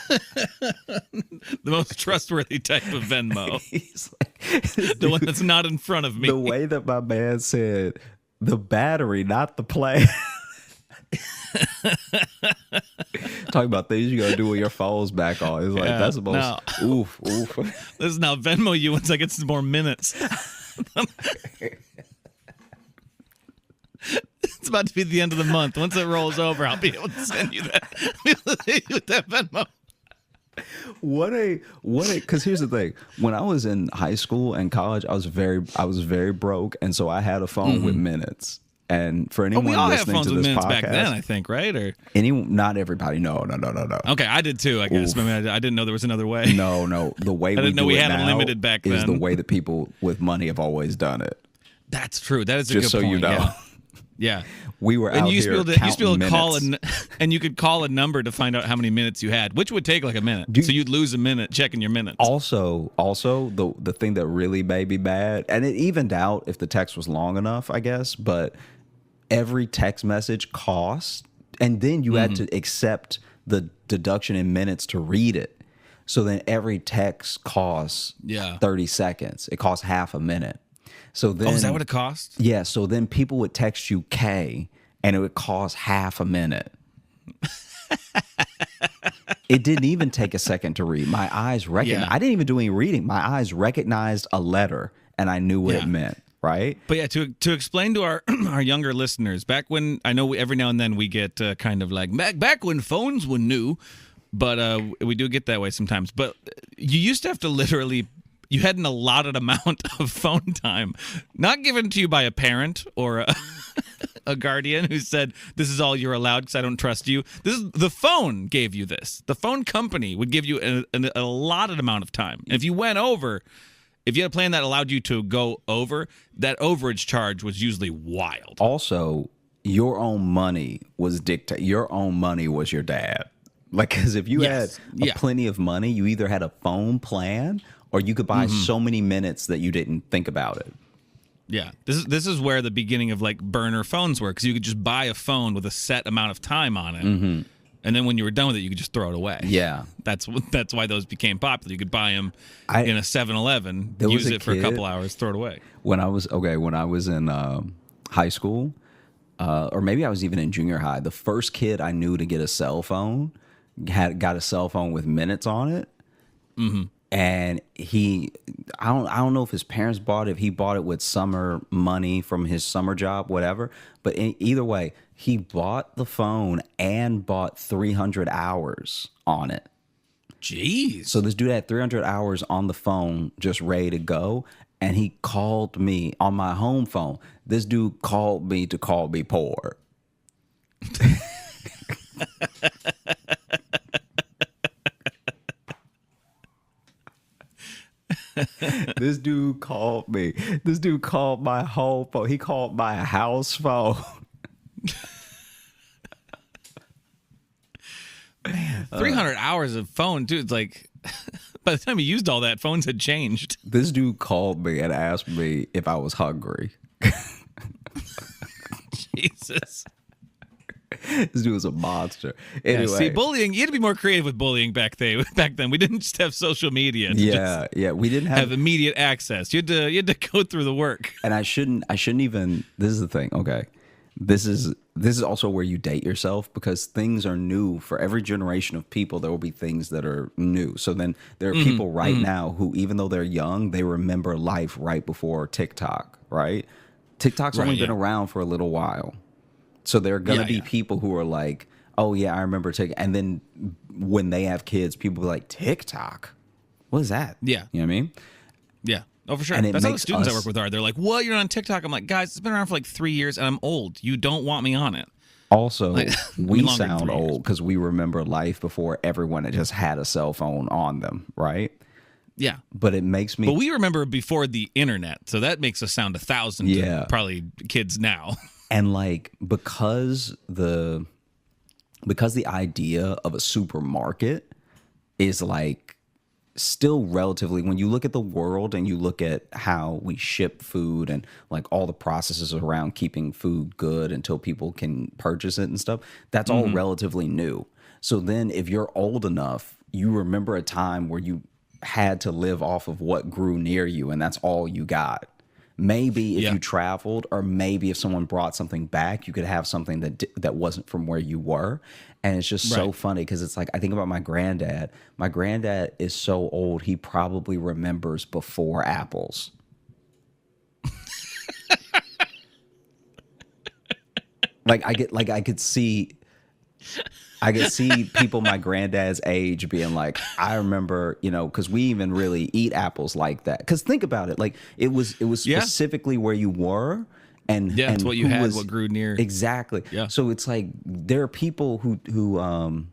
The most trustworthy type of Venmo. He's like, The one that's not in front of me. the way that my man said, the battery, not the plan. Talking about things you gotta do with your phone's back on. It's like, that's the most oof. This is now Venmo you once I get some more minutes. It's about to be the end of the month. Once it rolls over, I'll be able to send you that. With that Venmo. What a because here's the thing. When I was in high school and college, I was very broke, and so I had a phone with minutes. And for anyone we all have listening phones to with this minutes podcast, back then, I think, right? Or not everybody. No. okay, I did too. I guess. I mean, I didn't know there was another way. No. The way I didn't know we had it now limited back is then. the way that people with money have always done it. That's true. That is a Just good so point. you know. Yeah. We were And out you used here to be able to call minutes. and you could call a number to find out how many minutes you had, which would take like a minute. So you'd lose a minute checking your minutes. Also, the thing that really made me mad, and it evened out if the text was long enough, I guess, but every text message cost, and then you had to accept the deduction in minutes to read it. So then every text costs 30 seconds. It costs half a minute. So then, is that what it cost? Yeah. So then people would text you K, and it would cost half a minute. It didn't even take a second to read. My eyes recognized. Yeah. I didn't even do any reading. My eyes recognized a letter, and I knew what it meant. Right. But yeah, to explain to our our younger listeners, back when I know every now and then we get kind of like back when phones were new, but we do get that way sometimes. But you used to have to literally. You had an allotted amount of phone time, not given to you by a parent or a guardian who said, this is all you're allowed because I don't trust you. The phone gave you this. The phone company would give you an allotted amount of time. And if you went over, if you had a plan that allowed you to go over, that overage charge was usually wild. Also, your own money was dictated. Your own money was your dad. Like, because if you had plenty of money, you either had a phone plan or you could buy so many minutes that you didn't think about it. Yeah, this is where the beginning of like burner phones were, because you could just buy a phone with a set amount of time on it, and then when you were done with it, you could just throw it away. Yeah, that's why those became popular. You could buy them in a 7-Eleven, use it for a couple hours, throw it away. When I was in high school, or maybe I was even in junior high, the first kid I knew to get a cell phone got a cell phone with minutes on it. And I don't know if his parents bought it, if he bought it with summer money from his summer job, whatever. But either way, he bought the phone and bought 300 hours on it. Jeez. So this dude had 300 hours on the phone just ready to go. And he called me on my home phone. This dude called me to call me poor. This dude called me. This dude called my home phone. He called my house phone. Man, 300 hours of phone, dude. It's like, by the time he used all that, phones had changed. This dude called me and asked me if I was hungry. Jesus. This dude was a monster. Anyway, see, bullying, you had to be more creative with bullying back then. We didn't just have social media. We didn't have immediate access. You had to go through the work. And I shouldn't even, this is the thing, okay. This is this is also where you date yourself, because things are new for every generation of people. There will be things that are new. So then there are people right now who, even though they're young, they remember life right before TikTok, right? TikTok's only been around for a little while. So there are going to be people who are like, oh yeah, I remember TikTok. And then when they have kids, people be like, TikTok? What is that? Yeah. You know what I mean? Yeah. Oh, for sure. And it That's how the makes students I us- work with are. They're like, what? You're on TikTok? I'm like, guys, it's been around for like 3 years and I'm old. You don't want me on it. Also, Like, we longer than sound 3 years. old because we remember life before everyone had just had a cell phone on them, right? Yeah. But it makes me... But we remember before the internet. So that makes us sound 1,000 Yeah. to probably kids now. And like, because the idea of a supermarket is like still relatively, when you look at the world and you look at how we ship food and like all the processes around keeping food good until people can purchase it and stuff, that's all relatively new. So then if you're old enough, you remember a time where you had to live off of what grew near you and that's all you got. Maybe if you traveled, or maybe if someone brought something back, you could have something that wasn't from where you were. And it's just so funny because it's like, I think about my granddad. My granddad is so old, he probably remembers before apples. I could see people my granddad's age being like, I remember, you know, because we even really eat apples like that. Because think about it, like it was specifically where you were, and It's what you who had, what grew near. exactly. Yeah. So it's like there are people who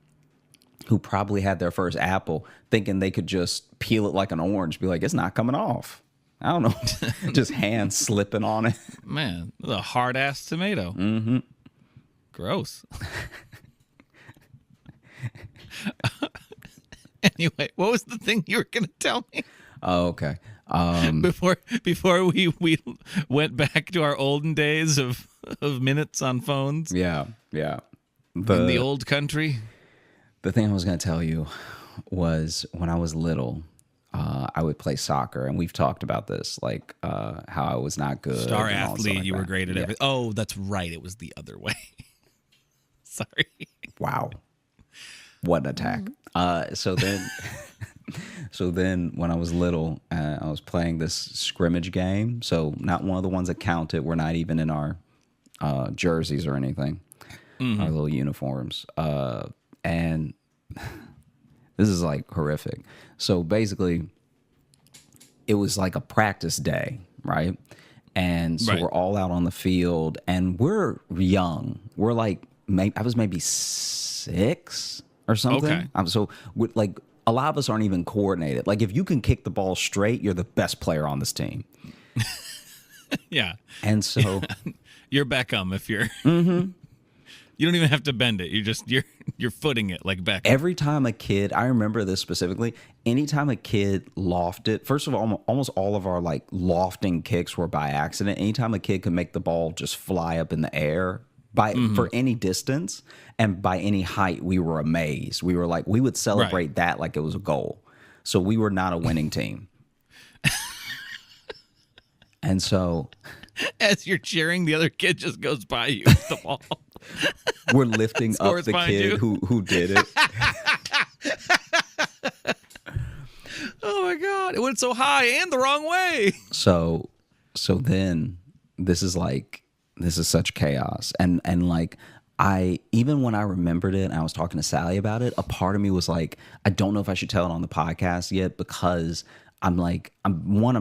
probably had their first apple thinking they could just peel it like an orange, be like, it's not coming off. I don't know, just hands slipping on it. Man, a hard ass tomato. Mm-hmm. Gross. Anyway, what was the thing you were going to tell me Oh, okay. before we went back to our olden days of minutes on phones Yeah. in the old country? The thing I was going to tell you was when I was little, I would play soccer, and we've talked about this, like how I was not good. Star and all stuff athlete, like you were that. great at everything. Oh, that's right. It was the other way. Sorry. Wow. What an attack. So then when I was little, I was playing this scrimmage game. So not one of the ones that counted. We're not even in our jerseys or anything, our little uniforms. And this is like horrific. So basically, it was like a practice day, right? And so we're all out on the field, and we're young. We're like, I was maybe 6 or something. Okay. So like a lot of us aren't even coordinated. Like if you can kick the ball straight, you're the best player on this team. Yeah. And so You're Beckham if you're. You don't even have to bend it. You're footing it like Beckham. every time a kid, I remember this specifically, anytime a kid lofted, first of all, almost all of our like lofting kicks were by accident. Anytime a kid could make the ball just fly up in the air for any distance and by any height, we were amazed. We were like, we would celebrate that like it was a goal. So we were not a winning team. And so As you're cheering, the other kid just goes by you with the ball. we're lifting up Scores the behind kid you. who did it. Oh my God. It went so high and the wrong way. So then this is such chaos. And like even when I remembered it and I was talking to Sally about it, a part of me was like, I don't know if I should tell it on the podcast yet, because I'm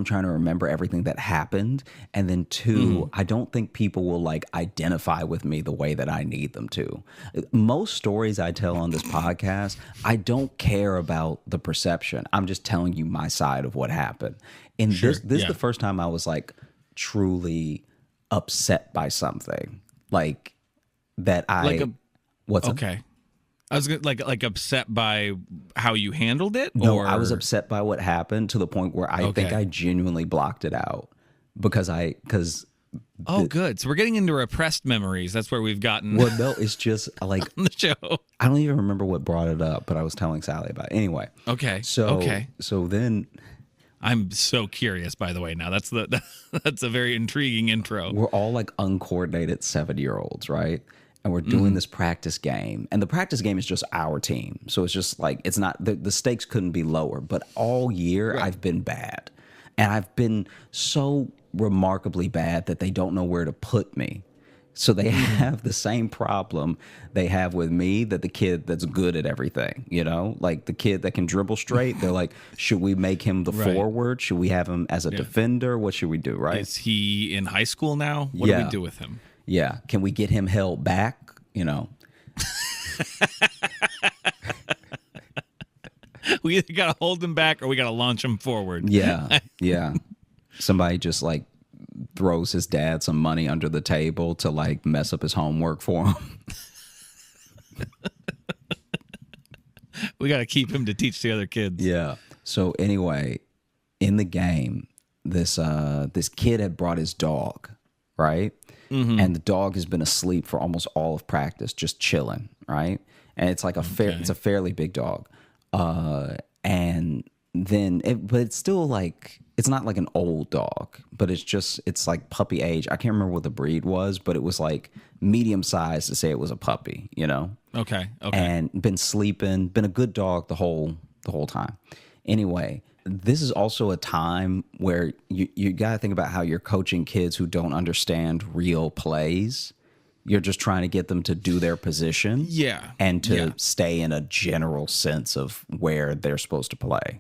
trying to remember everything that happened. And then 2, I don't think people will like identify with me the way that I need them to. Most stories I tell on this podcast, I don't care about the perception. I'm just telling you my side of what happened. And this is the first time I was like truly upset by something like that. What's up? Okay. I was like upset by how you handled it. No, or... I was upset by what happened to the point where I think I genuinely blocked it out because good. So we're getting into repressed memories. That's where we've gotten. Well, no, it's just like on the show. I don't even remember what brought it up, but I was telling Sally about it. Anyway. Okay. So then I'm so curious, by the way, now. That's a very intriguing intro. we're all like uncoordinated 7-year-olds, right? and we're doing this practice game, and the practice game is just our team. So it's just like, it's not, the stakes couldn't be lower, but all year I've been bad, and I've been so remarkably bad that they don't know where to put me. So they have the same problem they have with me, that the kid that's good at everything, you know, like the kid that can dribble straight. They're like, should we make him the forward? Should we have him as a defender? What should we do? Right? Is he in high school now? What do we do with him? Yeah. Can we get him held back? You know, We either got to hold him back or we got to launch him forward. Yeah. Yeah. Somebody just like throws his dad some money under the table to like mess up his homework for him. We got to keep him to teach the other kids. Yeah. So anyway, in the game, this kid had brought his dog, right? And the dog has been asleep for almost all of practice, just chilling, right? And it's like it's a fairly big dog. And then but it's still like, it's not like an old dog, but it's like puppy age. I can't remember what the breed was, but it was like medium sized to say it was a puppy, you know? Okay. And been sleeping, been a good dog the whole time. Anyway, this is also a time where you got to think about how you're coaching kids who don't understand real plays. You're just trying to get them to do their position. Yeah. And to stay in a general sense of where they're supposed to play.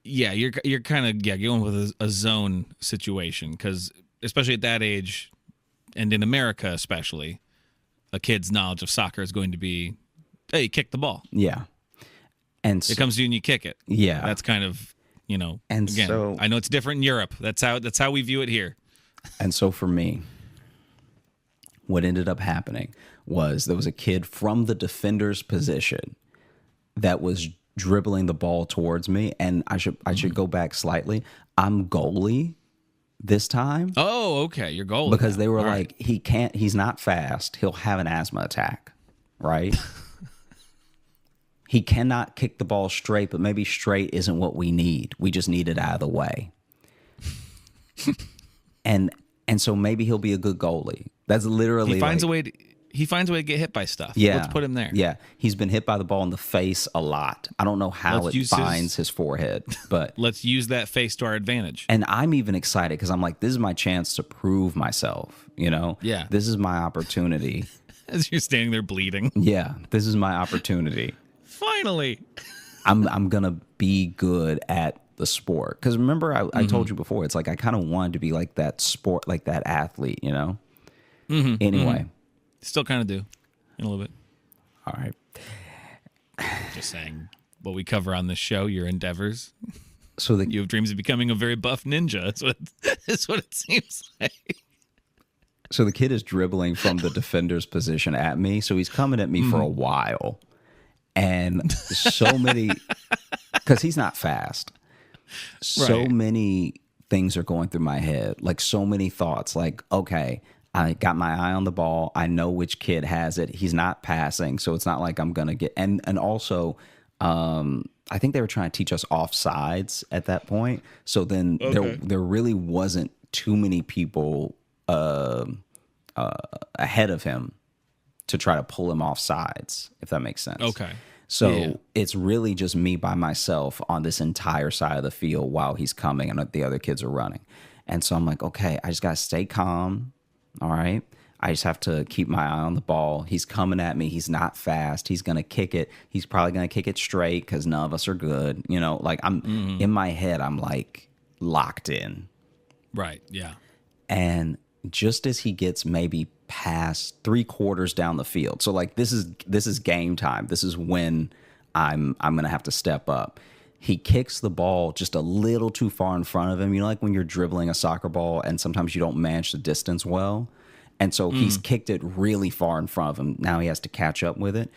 Yeah, you're kind of going with a zone situation, because especially at that age, and in America especially, a kid's knowledge of soccer is going to be, hey, kick the ball. Yeah. And it comes to you and you kick it. Yeah. That's kind of, you know, and again, so, I know it's different in Europe. That's how we view it here. And so for me, what ended up happening was there was a kid from the defender's position that was dribbling the ball towards me, and I should go back slightly. I'm goalie this time. Oh, okay, you're goalie. Because now. they were All like, right. he's not fast. He'll have an asthma attack, right? He cannot kick the ball straight, but maybe straight isn't what we need. We just need it out of the way. and so maybe he'll be a good goalie. That's literally he finds a way to get hit by stuff. Yeah. Let's put him there. Yeah. He's been hit by the ball in the face a lot. I don't know how it finds his forehead, but let's use that face to our advantage. And I'm even excited because I'm like, this is my chance to prove myself, you know? Yeah. This is my opportunity. As you're standing there bleeding. Yeah. This is my opportunity. Finally. I'm going to be good at the sport. Because remember, I told you before, it's like I kind of wanted to be like that sport, like that athlete, you know? Anyway. Still kind of do in a little bit. All right. Just saying what we cover on this show, your endeavors. So you have dreams of becoming a very buff ninja. That's what it seems like. So the kid is dribbling from the defender's position at me. So he's coming at me for a while. And so many, because he's not fast. So many things are going through my head. Like so many thoughts. Like, okay, I got my eye on the ball. I know which kid has it. He's not passing. So it's not like I'm going to get, and also, I think they were trying to teach us offsides at that point. So then there really wasn't too many people ahead of him to try to pull him off sides, if that makes sense. Okay. So it's really just me by myself on this entire side of the field while he's coming and the other kids are running. And so I'm like, okay, I just got to stay calm. All right. I just have to keep my eye on the ball. He's coming at me. He's not fast. He's going to kick it. He's probably going to kick it straight because none of us are good. You know, like I'm in my head, I'm like locked in. Right. Yeah. And just as he gets maybe past 3/4 down the field. So like this is game time. This is when I'm going to have to step up. He kicks the ball just a little too far in front of him. You know, like when you're dribbling a soccer ball and sometimes you don't manage the distance well. And so he's kicked it really far in front of him. Now he has to catch up with it.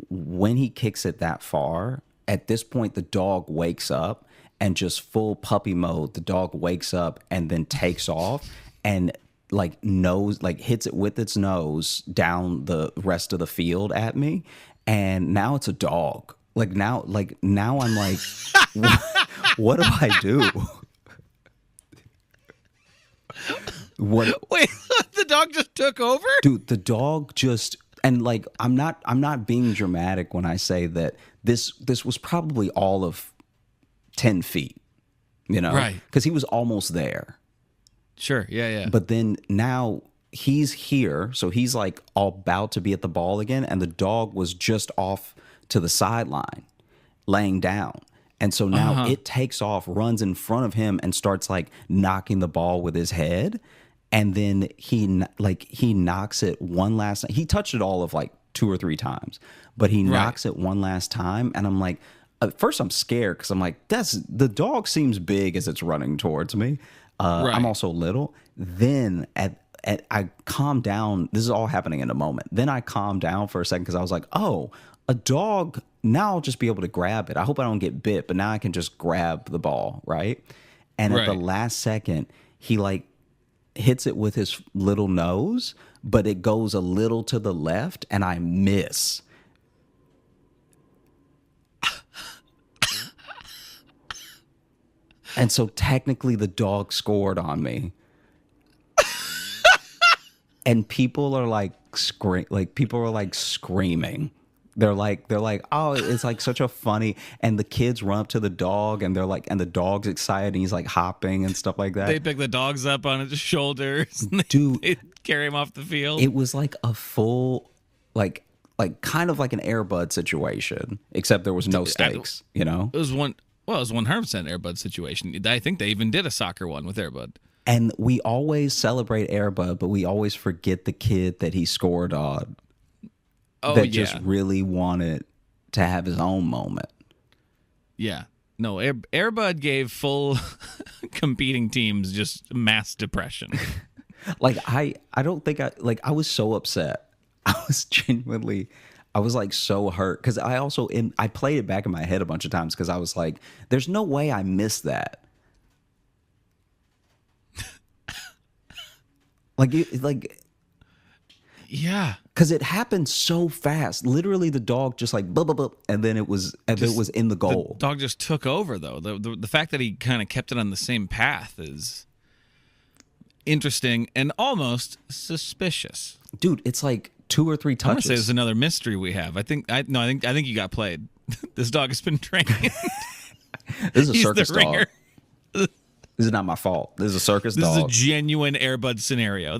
When he kicks it that far, at this point, the dog wakes up and just full puppy mode. The dog wakes up and then takes off and hits it with its nose down the rest of the field at me. And now it's a dog. Now I'm like, what do I do? What? Wait, the dog just took over? Dude, the dog just, and like, I'm not being dramatic when I say that this was probably all of 10 feet, you know? Right. Because he was almost there. Sure, yeah. But then now he's here, so he's like all about to be at the ball again, and the dog was just off to the sideline, laying down. And so now it takes off, runs in front of him, and starts like knocking the ball with his head. And then he knocks it one last time. He touched it all of like 2 or 3 times, but he knocks it one last time. And I'm like, at first I'm scared because I'm like, the dog seems big as it's running towards me. I'm also little. Then I calm down. This is all happening in a moment. Then I calm down for a second because I was like, oh, a dog. Now I'll just be able to grab it. I hope I don't get bit, but now I can just grab the ball, right? And at the last second, he like hits it with his little nose, but it goes a little to the left, and I miss. And so technically the dog scored on me. And people are like screaming. They're like, oh, it's like such a funny, and the kids run up to the dog and they're like, and the dog's excited and he's like hopping and stuff like that. They pick the dogs up on his shoulders. Dude, they carry him off the field. It was like a full, like kind of like an Air Bud situation, except there was no stakes, you know? It was 100% Air Bud situation. I think they even did a soccer one with Air Bud. And we always celebrate Air Bud, but we always forget the kid that he scored on. Just really wanted to have his own moment. Yeah. No, Air Bud gave full competing teams just mass depression. Like, I don't think I was so upset. I was like so hurt because I played it back in my head a bunch of times because I was like, there's no way I missed that. Yeah. Because it happened so fast. Literally, the dog just like, blah, blah, blah, and then it was in the goal. The dog just took over, though. The fact that he kind of kept it on the same path is interesting and almost suspicious. Dude, it's like 2 or 3 touches. I'm gonna say it's another mystery we have. I think you got played. This dog has been trained. This is a He's circus the ringer. dog. This is not my fault. This is a circus dog. This is a genuine Air Bud scenario.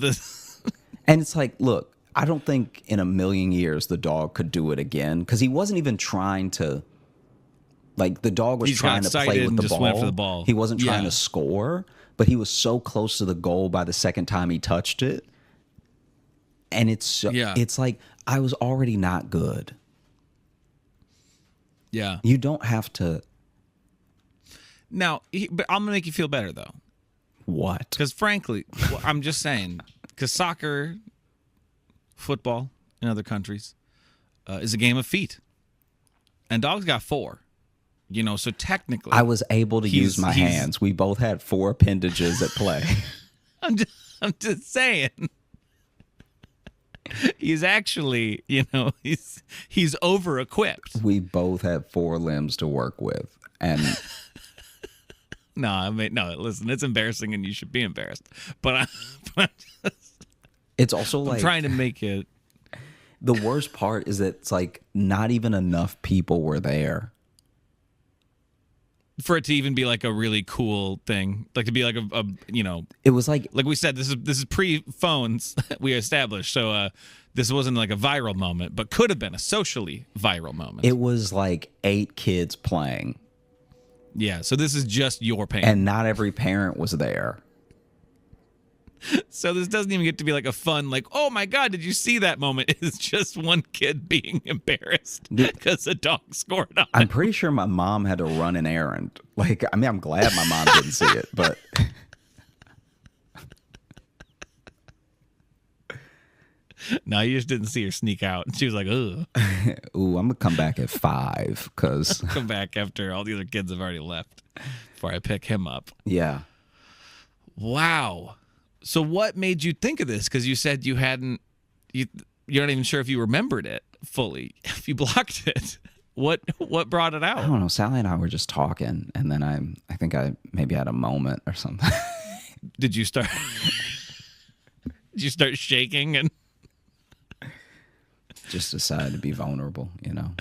And it's like, look, I don't think in a million years the dog could do it again because he wasn't even trying to. Like, the dog was trying to play with the ball. Went for the ball. He wasn't trying to score, but he was so close to the goal by the second time he touched it. And it's like I was already not good. Yeah. You don't have to. Now, but I'm gonna make you feel better though. What? Because frankly, I'm just saying, because soccer, football in other countries is a game of feet, and dogs got 4. You know, so technically, I was able to use my hands. We both had 4 appendages at play. I'm just saying. He's actually, he's over equipped. We both have 4 limbs to work with, and no, listen, it's embarrassing, and you should be embarrassed. But it's also like I'm trying to make it. The worst part is that it's like not even enough people were there for it to even be like a really cool thing, like to be like a it was like we said, this is pre-phones we established, so this wasn't like a viral moment, but could have been a socially viral moment. It was like 8 kids playing. Yeah, so this is just your pain, and not every parent was there. So this doesn't even get to be like a fun, like, oh my God, did you see that moment? It's just one kid being embarrassed because a dog scored on. I'm pretty sure my mom had to run an errand. Like, I mean, I'm glad my mom didn't see it, but no, you just didn't see her sneak out. She was like, ugh. Ooh, I'm gonna come back at 5 because come back after all the other kids have already left before I pick him up. Yeah. Wow. So what made you think of this? Because you said you're not even sure if you remembered it fully, if you blocked it. What brought it out? I don't know. Sally and I were just talking, and then I think I maybe had a moment or something. Did you start? You start shaking and Just decided to be vulnerable, you know.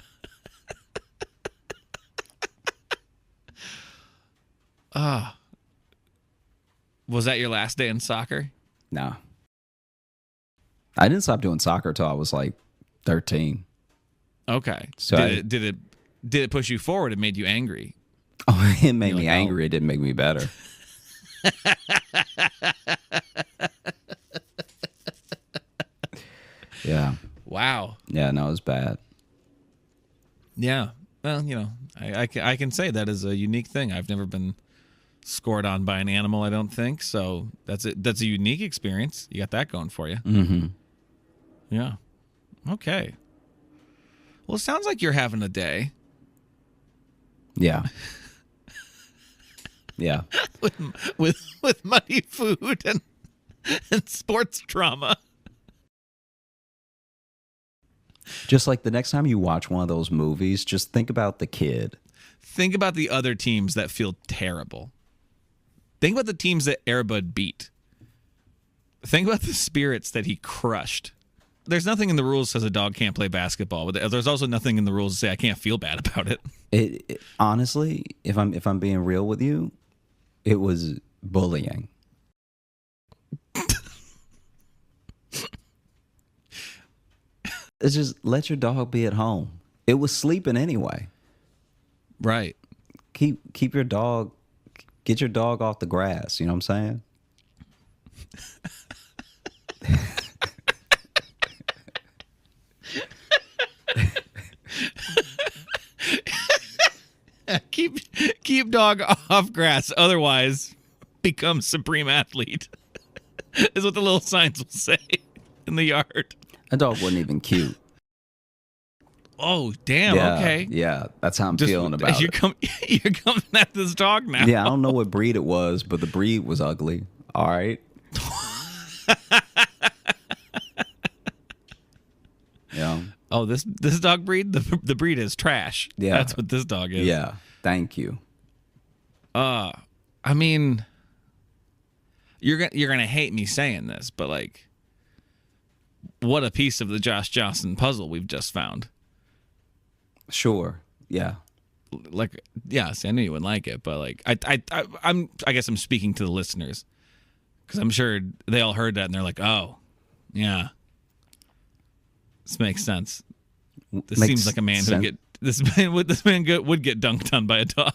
was that your last day in soccer? Nah. I didn't stop doing soccer till I was like 13. Okay. So did it push you forward? It made you angry. Oh, it made You're me like, angry. It didn't make me better. Yeah. Wow. Yeah, no, it was bad. Yeah. Well, I can say that is a unique thing. I've never been scored on by an animal, I don't think. So that's a unique experience. You got that going for you. Mm-hmm. Yeah. Okay. Well, it sounds like you're having a day. Yeah. Yeah. with muddy food and sports drama. Just like the next time you watch one of those movies, just think about the kid. Think about the other teams that feel terrible. Think about the teams that Airbud beat. Think about the spirits that he crushed. There's nothing in the rules that says a dog can't play basketball, but there's also nothing in the rules that say I can't feel bad about it. It honestly, if I'm being real with you, it was bullying. It's just let your dog be at home. It was sleeping anyway. Right. Keep your dog, get your dog off the grass. You know what I'm saying? Keep dog off grass, otherwise become supreme athlete. Is what the little signs will say in the yard. That dog wasn't even cute. Oh, damn. Yeah, Okay. Yeah, that's how I'm feeling about you're it. You're coming at this dog now. Yeah, I don't know what breed it was, but the breed was ugly. All right. Yeah. Oh, this dog breed? The breed is trash. Yeah. That's what this dog is. Yeah. Thank you. I mean, you're gonna hate me saying this, but like, what a piece of the Josh Johnson puzzle we've just found. Sure. Yeah. Like, yes, I knew you wouldn't like it, but like, I guess I'm speaking to the listeners because I'm sure they all heard that and they're like, oh, yeah, this makes sense. This Makes seems like a man who sense. would get dunked on by a dog.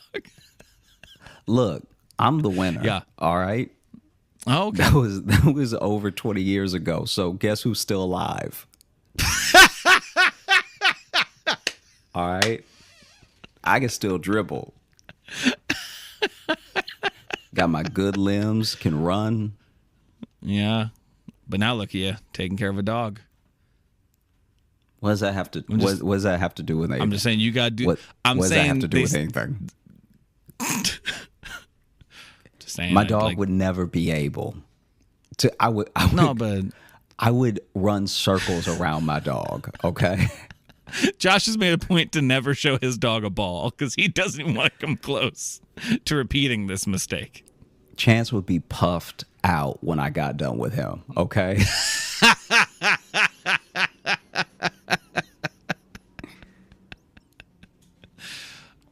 Look, I'm the winner. Yeah. All right. Oh, okay. That was over 20 years ago. So guess who's still alive? All right. I can still dribble. Got my good limbs, can run. Yeah, but now look at you taking care of a dog. What does that have to? What does that have to do with anything? I'm just saying you gotta do. What does that have to do with they- anything? Just saying, My dog like, would never be able to. I would. No, but I would run circles around my dog. Okay. Josh has made a point to never show his dog a ball because he doesn't want to come close to repeating this mistake. Chance would be puffed out when I got done with him. Okay.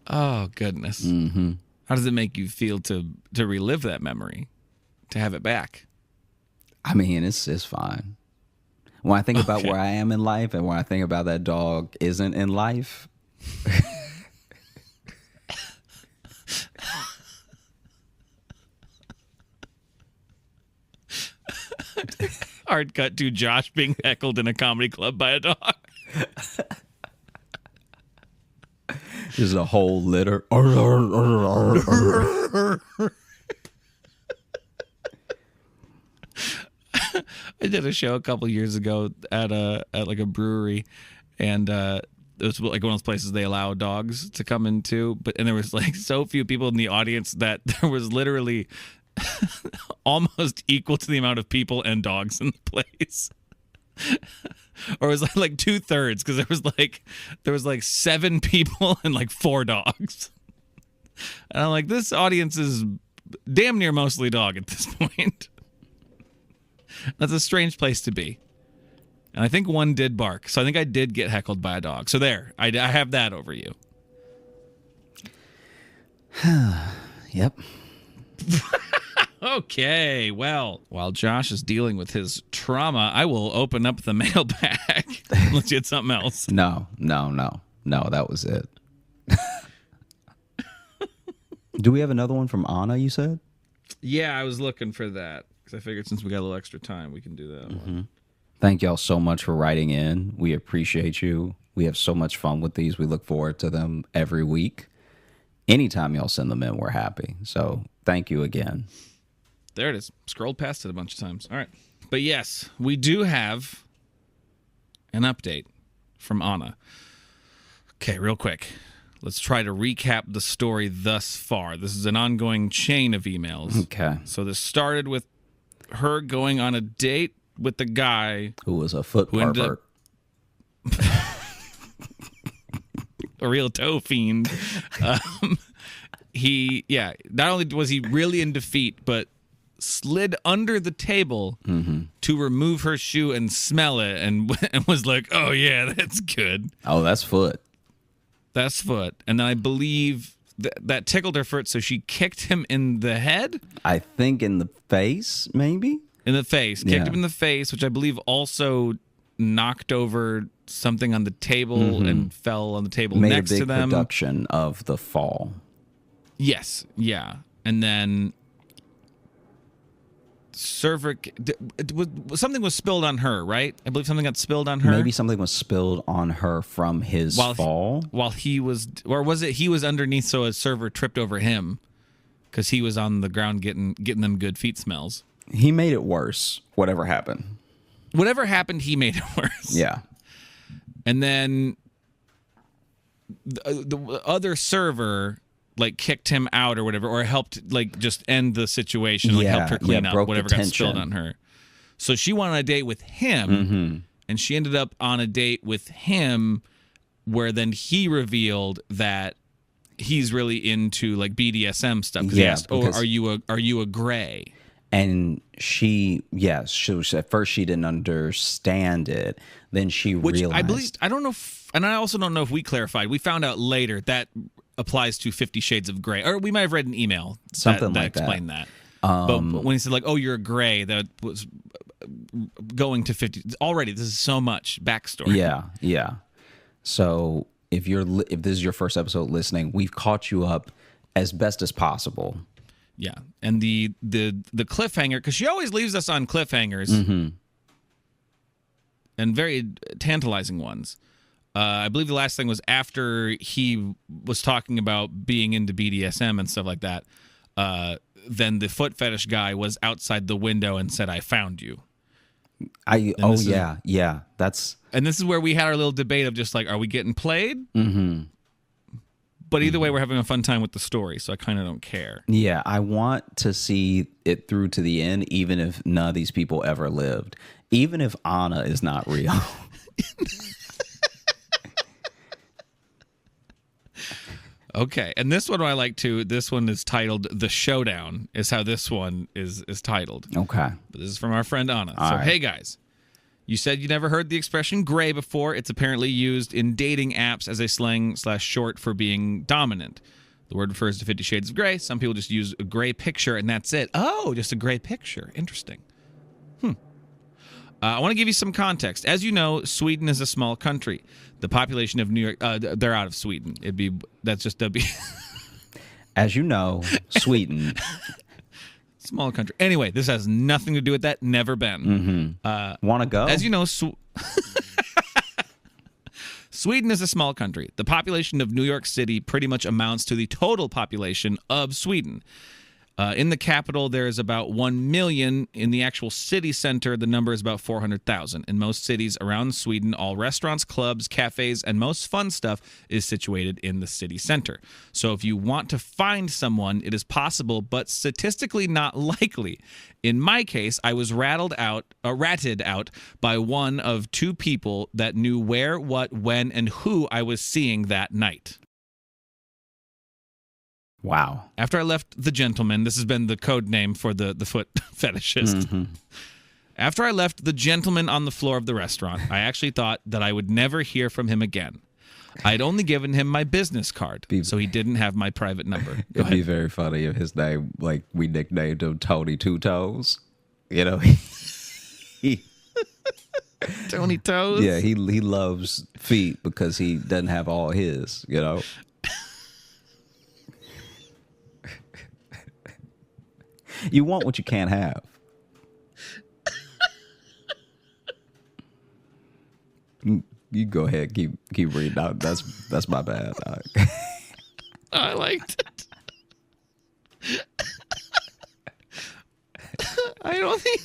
Oh goodness. Mm-hmm. How does it make you feel to relive that memory, to have it back? I mean, it's fine. When I think about Okay. where I am in life and when I think about that dog isn't in life, Hard cut to Josh being heckled in a comedy club by a dog. there's a whole litter. I did a show a couple years ago at like a brewery, and it was like one of those places they allow dogs to come into, and there was like so few people in the audience that there was literally almost equal to the amount of people and dogs in the place. Or it was like 2/3 because there was like 7 people and like 4 dogs. And I'm like, this audience is damn near mostly dog at this point. That's a strange place to be. And I think one did bark. So I think I did get heckled by a dog. So there, I have that over you. Yep. Okay, well, while Josh is dealing with his trauma, I will open up the mailbag. Let's get something else. No, that was it. Do we have another one from Anna, you said? Yeah, I was looking for that because I figured since we got a little extra time, we can do that one. Thank y'all so much for writing in. We appreciate you. We have so much fun with these. We look forward to them every week. Anytime y'all send them in, we're happy. So thank you again. There it is. Scrolled past it a bunch of times. All right. But yes, we do have an update from Anna. Okay, real quick. Let's try to recap the story thus far. This is an ongoing chain of emails. Okay. So this started with her going on a date with the guy who was a foot pervert. A real toe fiend. Not only was he really in defeat, but slid under the table to remove her shoe and smell it and was like, oh, yeah, that's good. Oh, that's foot. That's foot. And then I believe that tickled her foot, so she kicked him in the head? I think in the face, maybe? In the face. Kicked him in the face, which I believe also knocked over something on the table and fell on the table next to them. Made a big production of the fall. Yes. Yeah. And then something was spilled on her, right? I believe something got spilled on her. Maybe something was spilled on her from his fall. While he was, or was it he was underneath, so a server tripped over him because he was on the ground getting them good feet smells. He made it worse. Whatever happened, he made it worse. Yeah. And then the other server like kicked him out or whatever, or helped like just end the situation, like helped her clean up whatever got spilled on her. So she went on a date with him, and she ended up on a date with him where then he revealed that he's really into like BDSM stuff. He asked, "Oh, are you a gray?" And she was, at first she didn't understand it. Then she realized. I believe, I don't know, and I also don't know if we clarified. We found out later that applies to 50 Shades of Grey, or we might have read an email that explained that. But when he said like, "Oh, you're a gray," that was going to 50. Already, this is so much backstory. Yeah. So if this is your first episode listening, we've caught you up as best as possible. Yeah, and the cliffhanger, because she always leaves us on cliffhangers, and very tantalizing ones. I believe the last thing was after he was talking about being into BDSM and stuff like that. Then the foot fetish guy was outside the window and said, "I found you." That's. And this is where we had our little debate of just like, are we getting played? But either way, we're having a fun time with the story, so I kind of don't care. Yeah, I want to see it through to the end, even if none of these people ever lived. Even if Anna is not real. Okay, and this one I like too. This one is titled "The Showdown." Is how this one is titled. Okay, but this is from our friend Anna. All right. Hey guys, you said you never heard the expression "gray" before. It's apparently used in dating apps as a slang/short for being dominant. The word refers to 50 Shades of Grey. Some people just use a gray picture and that's it. Oh, just a gray picture. Interesting. I want to give you some context. As you know, Sweden is a small country. The population of New York, they're out of Sweden. That's just W. As you know, Sweden. Small country. Anyway, this has nothing to do with that. Never been. Want to go? As you know, Sweden is a small country. The population of New York City pretty much amounts to the total population of Sweden. In the capital, there is about 1 million. In the actual city center, the number is about 400,000. In most cities around Sweden, all restaurants, clubs, cafes, and most fun stuff is situated in the city center. So if you want to find someone, it is possible, but statistically not likely. In my case, I was ratted out by one of two people that knew where, what, when, and who I was seeing that night. Wow. After I left the gentleman, this has been the code name for the foot fetishist. After I left the gentleman on the floor of the restaurant, I actually thought that I would never hear from him again. I'd only given him my business card, so he didn't have my private number. It'd be very funny if his name, like, we nicknamed him Tony Two Toes. You know, he Tony Toes? Yeah, he loves feet because he doesn't have all his, you know. You want what you can't have. You go ahead, keep reading out. That's my bad. I liked it. I don't think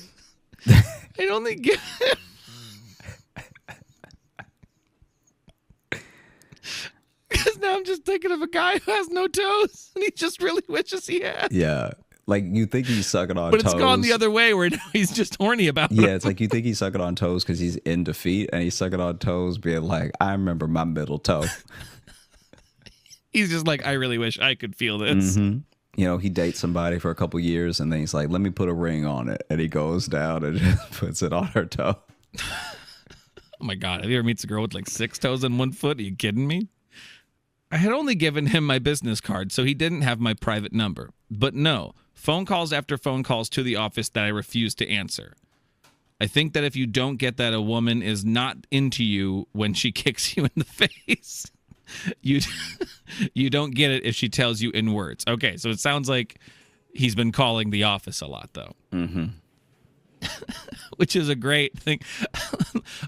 because now I'm just thinking of a guy who has no toes and he just really wishes he had. Yeah. Like, you think he's sucking on toes. But it's gone the other way where now he's just horny about it. Yeah, it's like you think he's sucking on toes because he's into feet, and he's sucking on toes being like, I remember my middle toe. He's just like, I really wish I could feel this. Mm-hmm. You know, he dates somebody for a couple years, and then he's like, let me put a ring on it. And he goes down and just puts it on her toe. Oh, my God. Have you ever met a girl with like 6 toes and 1 foot? Are you kidding me? I had only given him my business card, so he didn't have my private number. But no, phone calls after phone calls to the office that I refused to answer. I think that if you don't get that a woman is not into you when she kicks you in the face, you don't get it if she tells you in words. Okay, so it sounds like he's been calling the office a lot, though. Mm-hmm. Which is a great thing.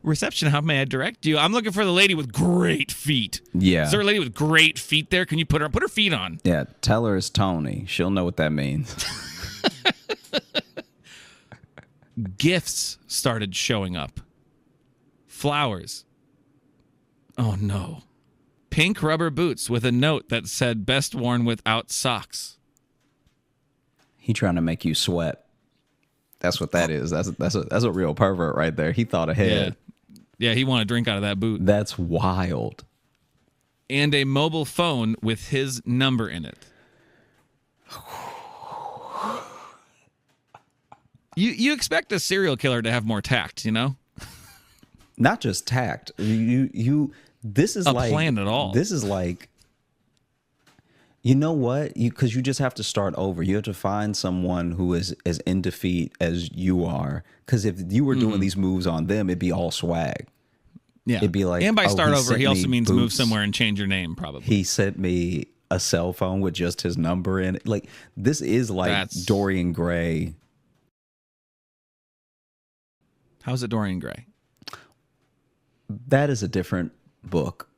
Reception, how may I direct you? I'm looking for the lady with great feet. Yeah. Is there a lady with great feet there? Can you put her feet on? Yeah, tell her it's Tony. She'll know what that means. Gifts started showing up. Flowers. Oh, no. Pink rubber boots with a note that said best worn without socks. He trying to make you sweat. That's what that is. That's a real pervert right there. He thought ahead. Yeah, he wanted to drink out of that boot. That's wild. And a mobile phone with his number in it. You expect a serial killer to have more tact, you know? Not just tact. This is a like plan at all. This is like, you know what? Because you just have to start over. You have to find someone who is as in defeat as you are. Because if you were doing these moves on them, it'd be all swag. Yeah. It'd be like, and by start over, he also means boots. move somewhere and change your name, probably. He sent me a cell phone with just his number in it. Like, this is like Dorian Gray. How's it Dorian Gray? That is a different book.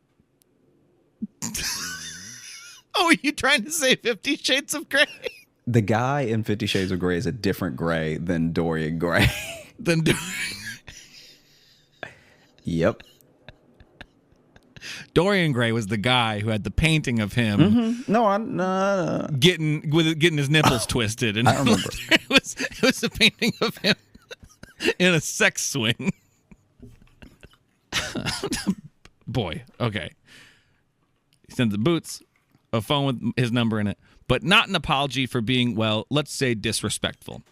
Oh, are you trying to say 50 Shades of Grey? The guy in 50 Shades of Grey is a different Gray than Dorian Gray. Yep. Dorian Gray was the guy who had the painting of him. Mm-hmm. No. Getting his nipples twisted, and I remember. it was a painting of him in a sex swing. Boy, okay. He sends the boots, a phone with his number in it, but not an apology for being, well, let's say disrespectful.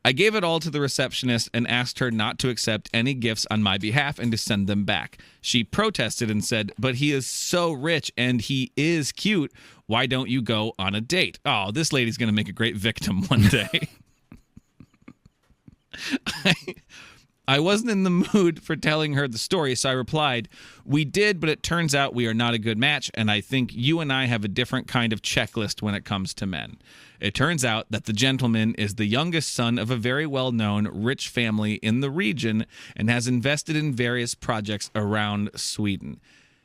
I gave it all to the receptionist and asked her not to accept any gifts on my behalf and to send them back. She protested and said, but he is so rich and he is cute. Why don't you go on a date? Oh, this lady's going to make a great victim one day. I wasn't in the mood for telling her the story, so I replied, we did, but it turns out we are not a good match, and I think you and I have a different kind of checklist when it comes to men. It turns out that the gentleman is the youngest son of a very well-known rich family in the region and has invested in various projects around Sweden.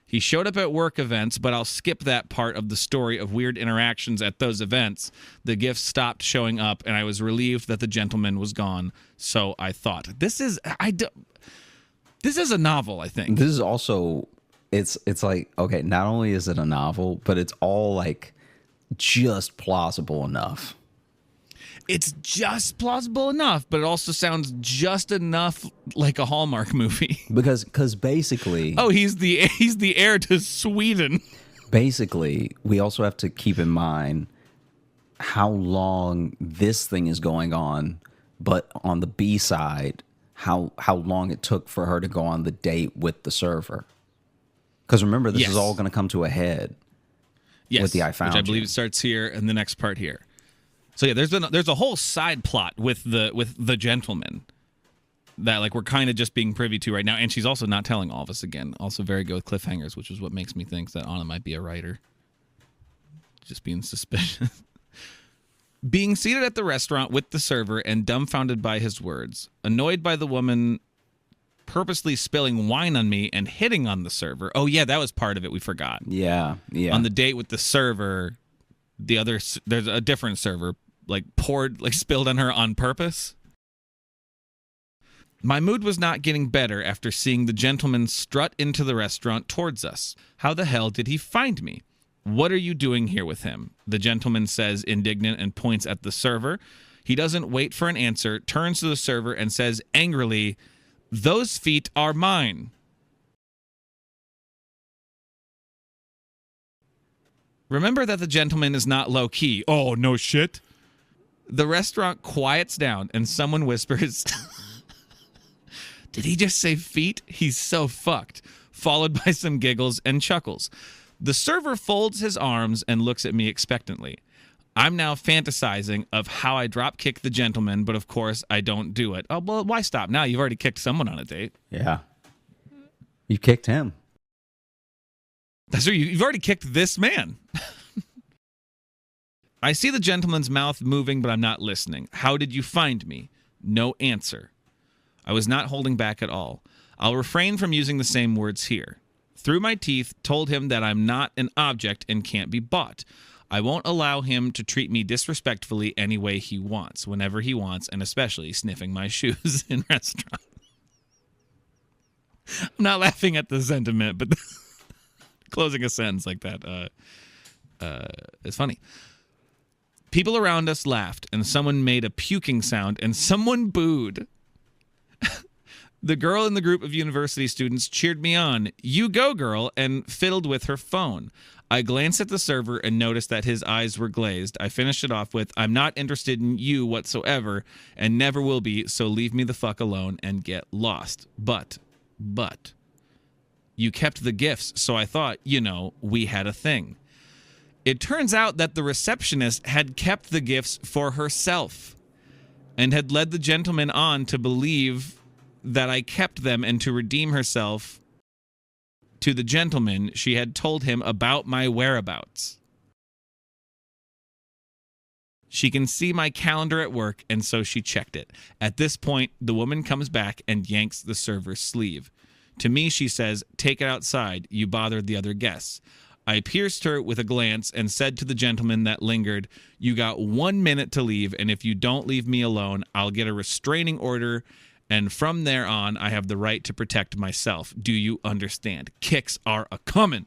He showed up at work events, but I'll skip that part of the story of weird interactions at those events. The gifts stopped showing up, and I was relieved that the gentleman was gone. So I thought, this is a novel, I think. This is also, it's like, okay, not only is it a novel, but it's all like just plausible enough. It's just plausible enough, but it also sounds just enough like a Hallmark movie. Because basically... Oh, he's the heir to Sweden. Basically, we also have to keep in mind how long this thing is going on, but on the B side, how long it took for her to go on the date with the server. Because remember, this is all going to come to a head. Yes, with the I found which I believe you. it starts here and the next part here. So yeah, there's a whole side plot with the gentleman that like we're kind of just being privy to right now, and she's also not telling all of us again. Also very good with cliffhangers, which is what makes me think that Anna might be a writer. Just being suspicious. Being seated at the restaurant with the server and dumbfounded by his words, annoyed by the woman purposely spilling wine on me and hitting on the server. Oh yeah, that was part of it. We forgot. Yeah. On the date with the server, there's a different server like spilled on her on purpose. My mood was not getting better after seeing the gentleman strut into the restaurant towards us. How the hell did he find me? What are you doing here with him? The gentleman says, indignant, and points at the server. He doesn't wait for an answer, turns to the server and says angrily, "Those feet are mine." Remember that the gentleman is not low-key. Oh, no shit. The restaurant quiets down and someone whispers, "Did he just say feet? He's so fucked," followed by some giggles and chuckles. The server folds his arms and looks at me expectantly. I'm now fantasizing of how I drop kick the gentleman, but of course I don't do it. Oh, well, why stop now? You've already kicked someone on a date. Yeah. You kicked him. That's right. You've already kicked this man. I see the gentleman's mouth moving, but I'm not listening. How did you find me? No answer. I was not holding back at all. I'll refrain from using the same words here. Through my teeth, told him that I'm not an object and can't be bought. I won't allow him to treat me disrespectfully any way he wants, whenever he wants, and especially sniffing my shoes in restaurants. I'm not laughing at the sentiment, but closing a sentence like that is funny. People around us laughed, and someone made a puking sound, and someone booed. The girl in the group of university students cheered me on, "You go, girl," and fiddled with her phone. I glanced at the server and noticed that his eyes were glazed. I finished it off with, "I'm not interested in you whatsoever and never will be, so leave me the fuck alone and get lost. But, you kept the gifts, so I thought, we had a thing." It turns out that the receptionist had kept the gifts for herself and had led the gentleman on to believe that I kept them, and to redeem herself to the gentleman, she had told him about my whereabouts. She can see my calendar at work, and so she checked it. At this point, the woman comes back and yanks the server's sleeve. To me, she says, "Take it outside. You bothered the other guests." I pierced her with a glance and said to the gentleman that lingered, "You got 1 minute to leave, and if you don't leave me alone, I'll get a restraining order, and from there on, I have the right to protect myself. Do you understand? Kicks are a-comin'."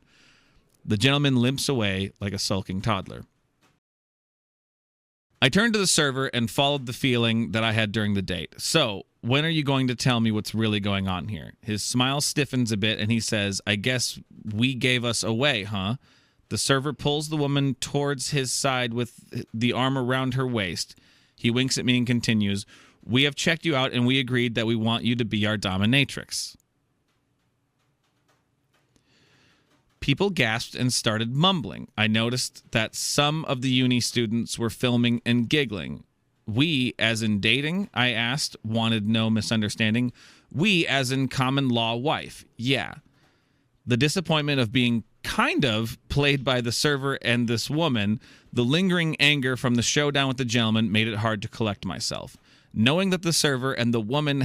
The gentleman limps away like a sulking toddler. I turned to the server and followed the feeling that I had during the date. "So, when are you going to tell me what's really going on here?" His smile stiffens a bit and he says, "I guess we gave us away, huh?" The server pulls the woman towards his side with the arm around her waist. He winks at me and continues, "We have checked you out and we agreed that we want you to be our dominatrix." People gasped and started mumbling. I noticed that some of the uni students were filming and giggling. "We, as in dating?" I asked, wanted no misunderstanding. "We, as in common law wife. Yeah." The disappointment of being kind of played by the server and this woman, the lingering anger from the showdown with the gentleman made it hard to collect myself. Knowing that the server and the woman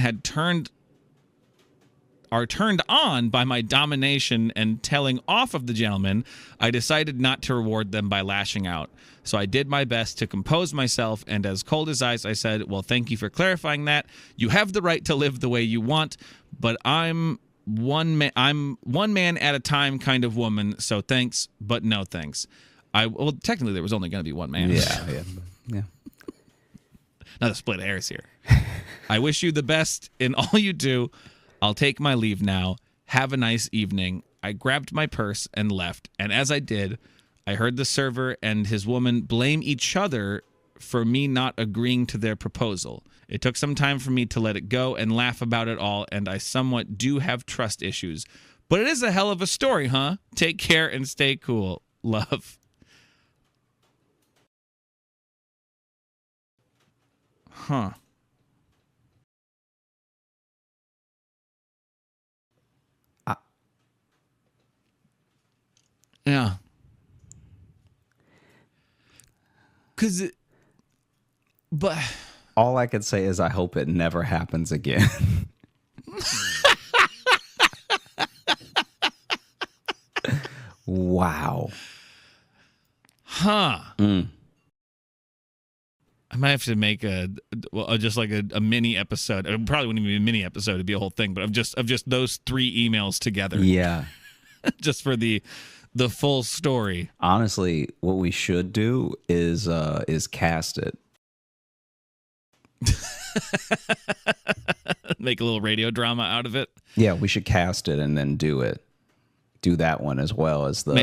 are turned on by my domination and telling off of the gentleman, I decided not to reward them by lashing out. So I did my best to compose myself, and as cold as ice, I said, "Well, thank you for clarifying that. You have the right to live the way you want, but I'm one man at a time kind of woman, so thanks, but no thanks." Well, technically, there was only going to be one man. Yeah. Not a split hairs here. "I wish you the best in all you do. I'll take my leave now. Have a nice evening." I grabbed my purse and left, and as I did, I heard the server and his woman blame each other for me not agreeing to their proposal. It took some time for me to let it go and laugh about it all, and I somewhat do have trust issues. But it is a hell of a story, huh? Take care and stay cool. Love. Huh. Yeah. But all I could say is I hope it never happens again. Wow. Huh. I might have to make just like a mini episode. It probably wouldn't even be a mini episode; it'd be a whole thing. But of just those 3 emails together. Yeah. Just for the full story. Honestly, what we should do is cast it. Make a little radio drama out of it. Yeah, we should cast it and then do it. Do that one as well as the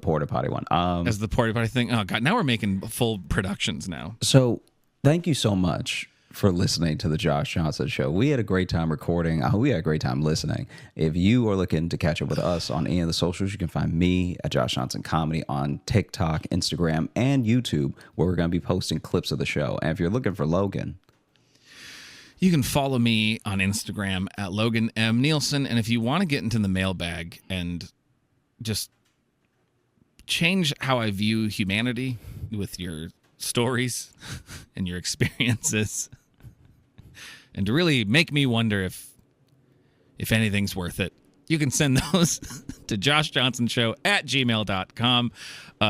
porta potty one. As the porta potty thing. Oh God, now we're making full productions now. So thank you so much for listening to the Josh Johnson Show. We had a great time recording. I hope we had a great time listening. If you are looking to catch up with us on any of the socials, you can find me at Josh Johnson Comedy on TikTok, Instagram, and YouTube, where we're going to be posting clips of the show. And if you're looking for Logan, you can follow me on Instagram at Logan M. Nielsen. And if you want to get into the mailbag and just change how I view humanity with your stories and your experiences, and to really make me wonder if anything's worth it, you can send those to joshjohnsonshow@gmail.com.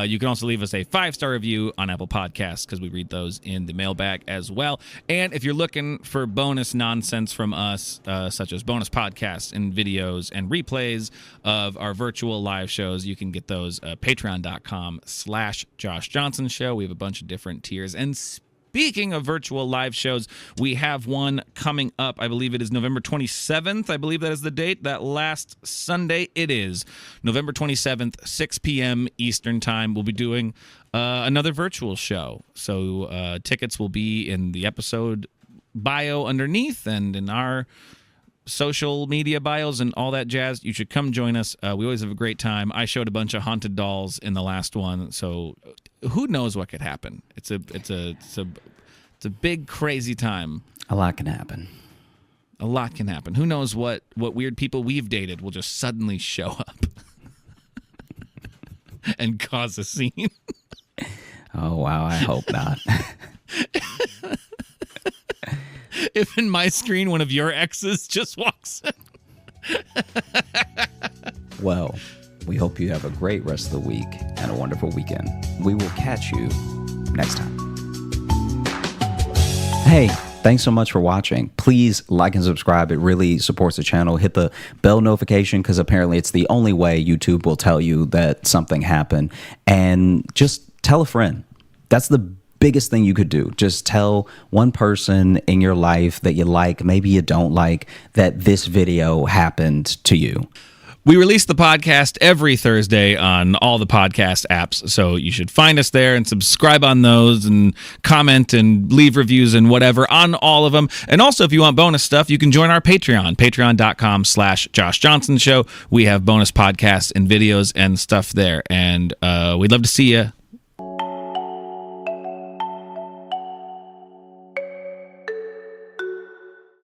You can also leave us a 5-star review on Apple Podcasts because we read those in the mailbag as well. And if you're looking for bonus nonsense from us, such as bonus podcasts and videos and replays of our virtual live shows, you can get those patreon.com/Josh Johnson Show. We have a bunch of different tiers. And speaking of virtual live shows, we have one coming up. I believe it is November 27th. I believe that is the date. That last Sunday, it is November 27th, 6 p.m. Eastern Time. We'll be doing another virtual show. So tickets will be in the episode bio underneath and in our social media bios and all that jazz. You should come join us. We always have a great time. I showed a bunch of haunted dolls in the last one, so who knows what could happen. It's a big crazy time. a lot can happen. A lot can happen. Who knows what weird people we've dated will just suddenly show up and cause a scene. Oh wow, I hope not. If in my screen one of your exes just walks in. Well, we hope you have a great rest of the week and a wonderful weekend. We will catch you next time. Hey, thanks so much for watching. Please like and subscribe. It really supports the channel. Hit the bell notification because apparently it's the only way YouTube will tell you that something happened. And just tell a friend. That's the biggest thing you could do. Just tell one person in your life that you like, maybe you don't like, that this video happened to you. We release the podcast every Thursday on all the podcast apps, so you should find us there and subscribe on those and comment and leave reviews and whatever on all of them. And also, if you want bonus stuff, you can join our Patreon, patreon.com/Josh Johnson Show. We have bonus podcasts and videos and stuff there, and we'd love to see you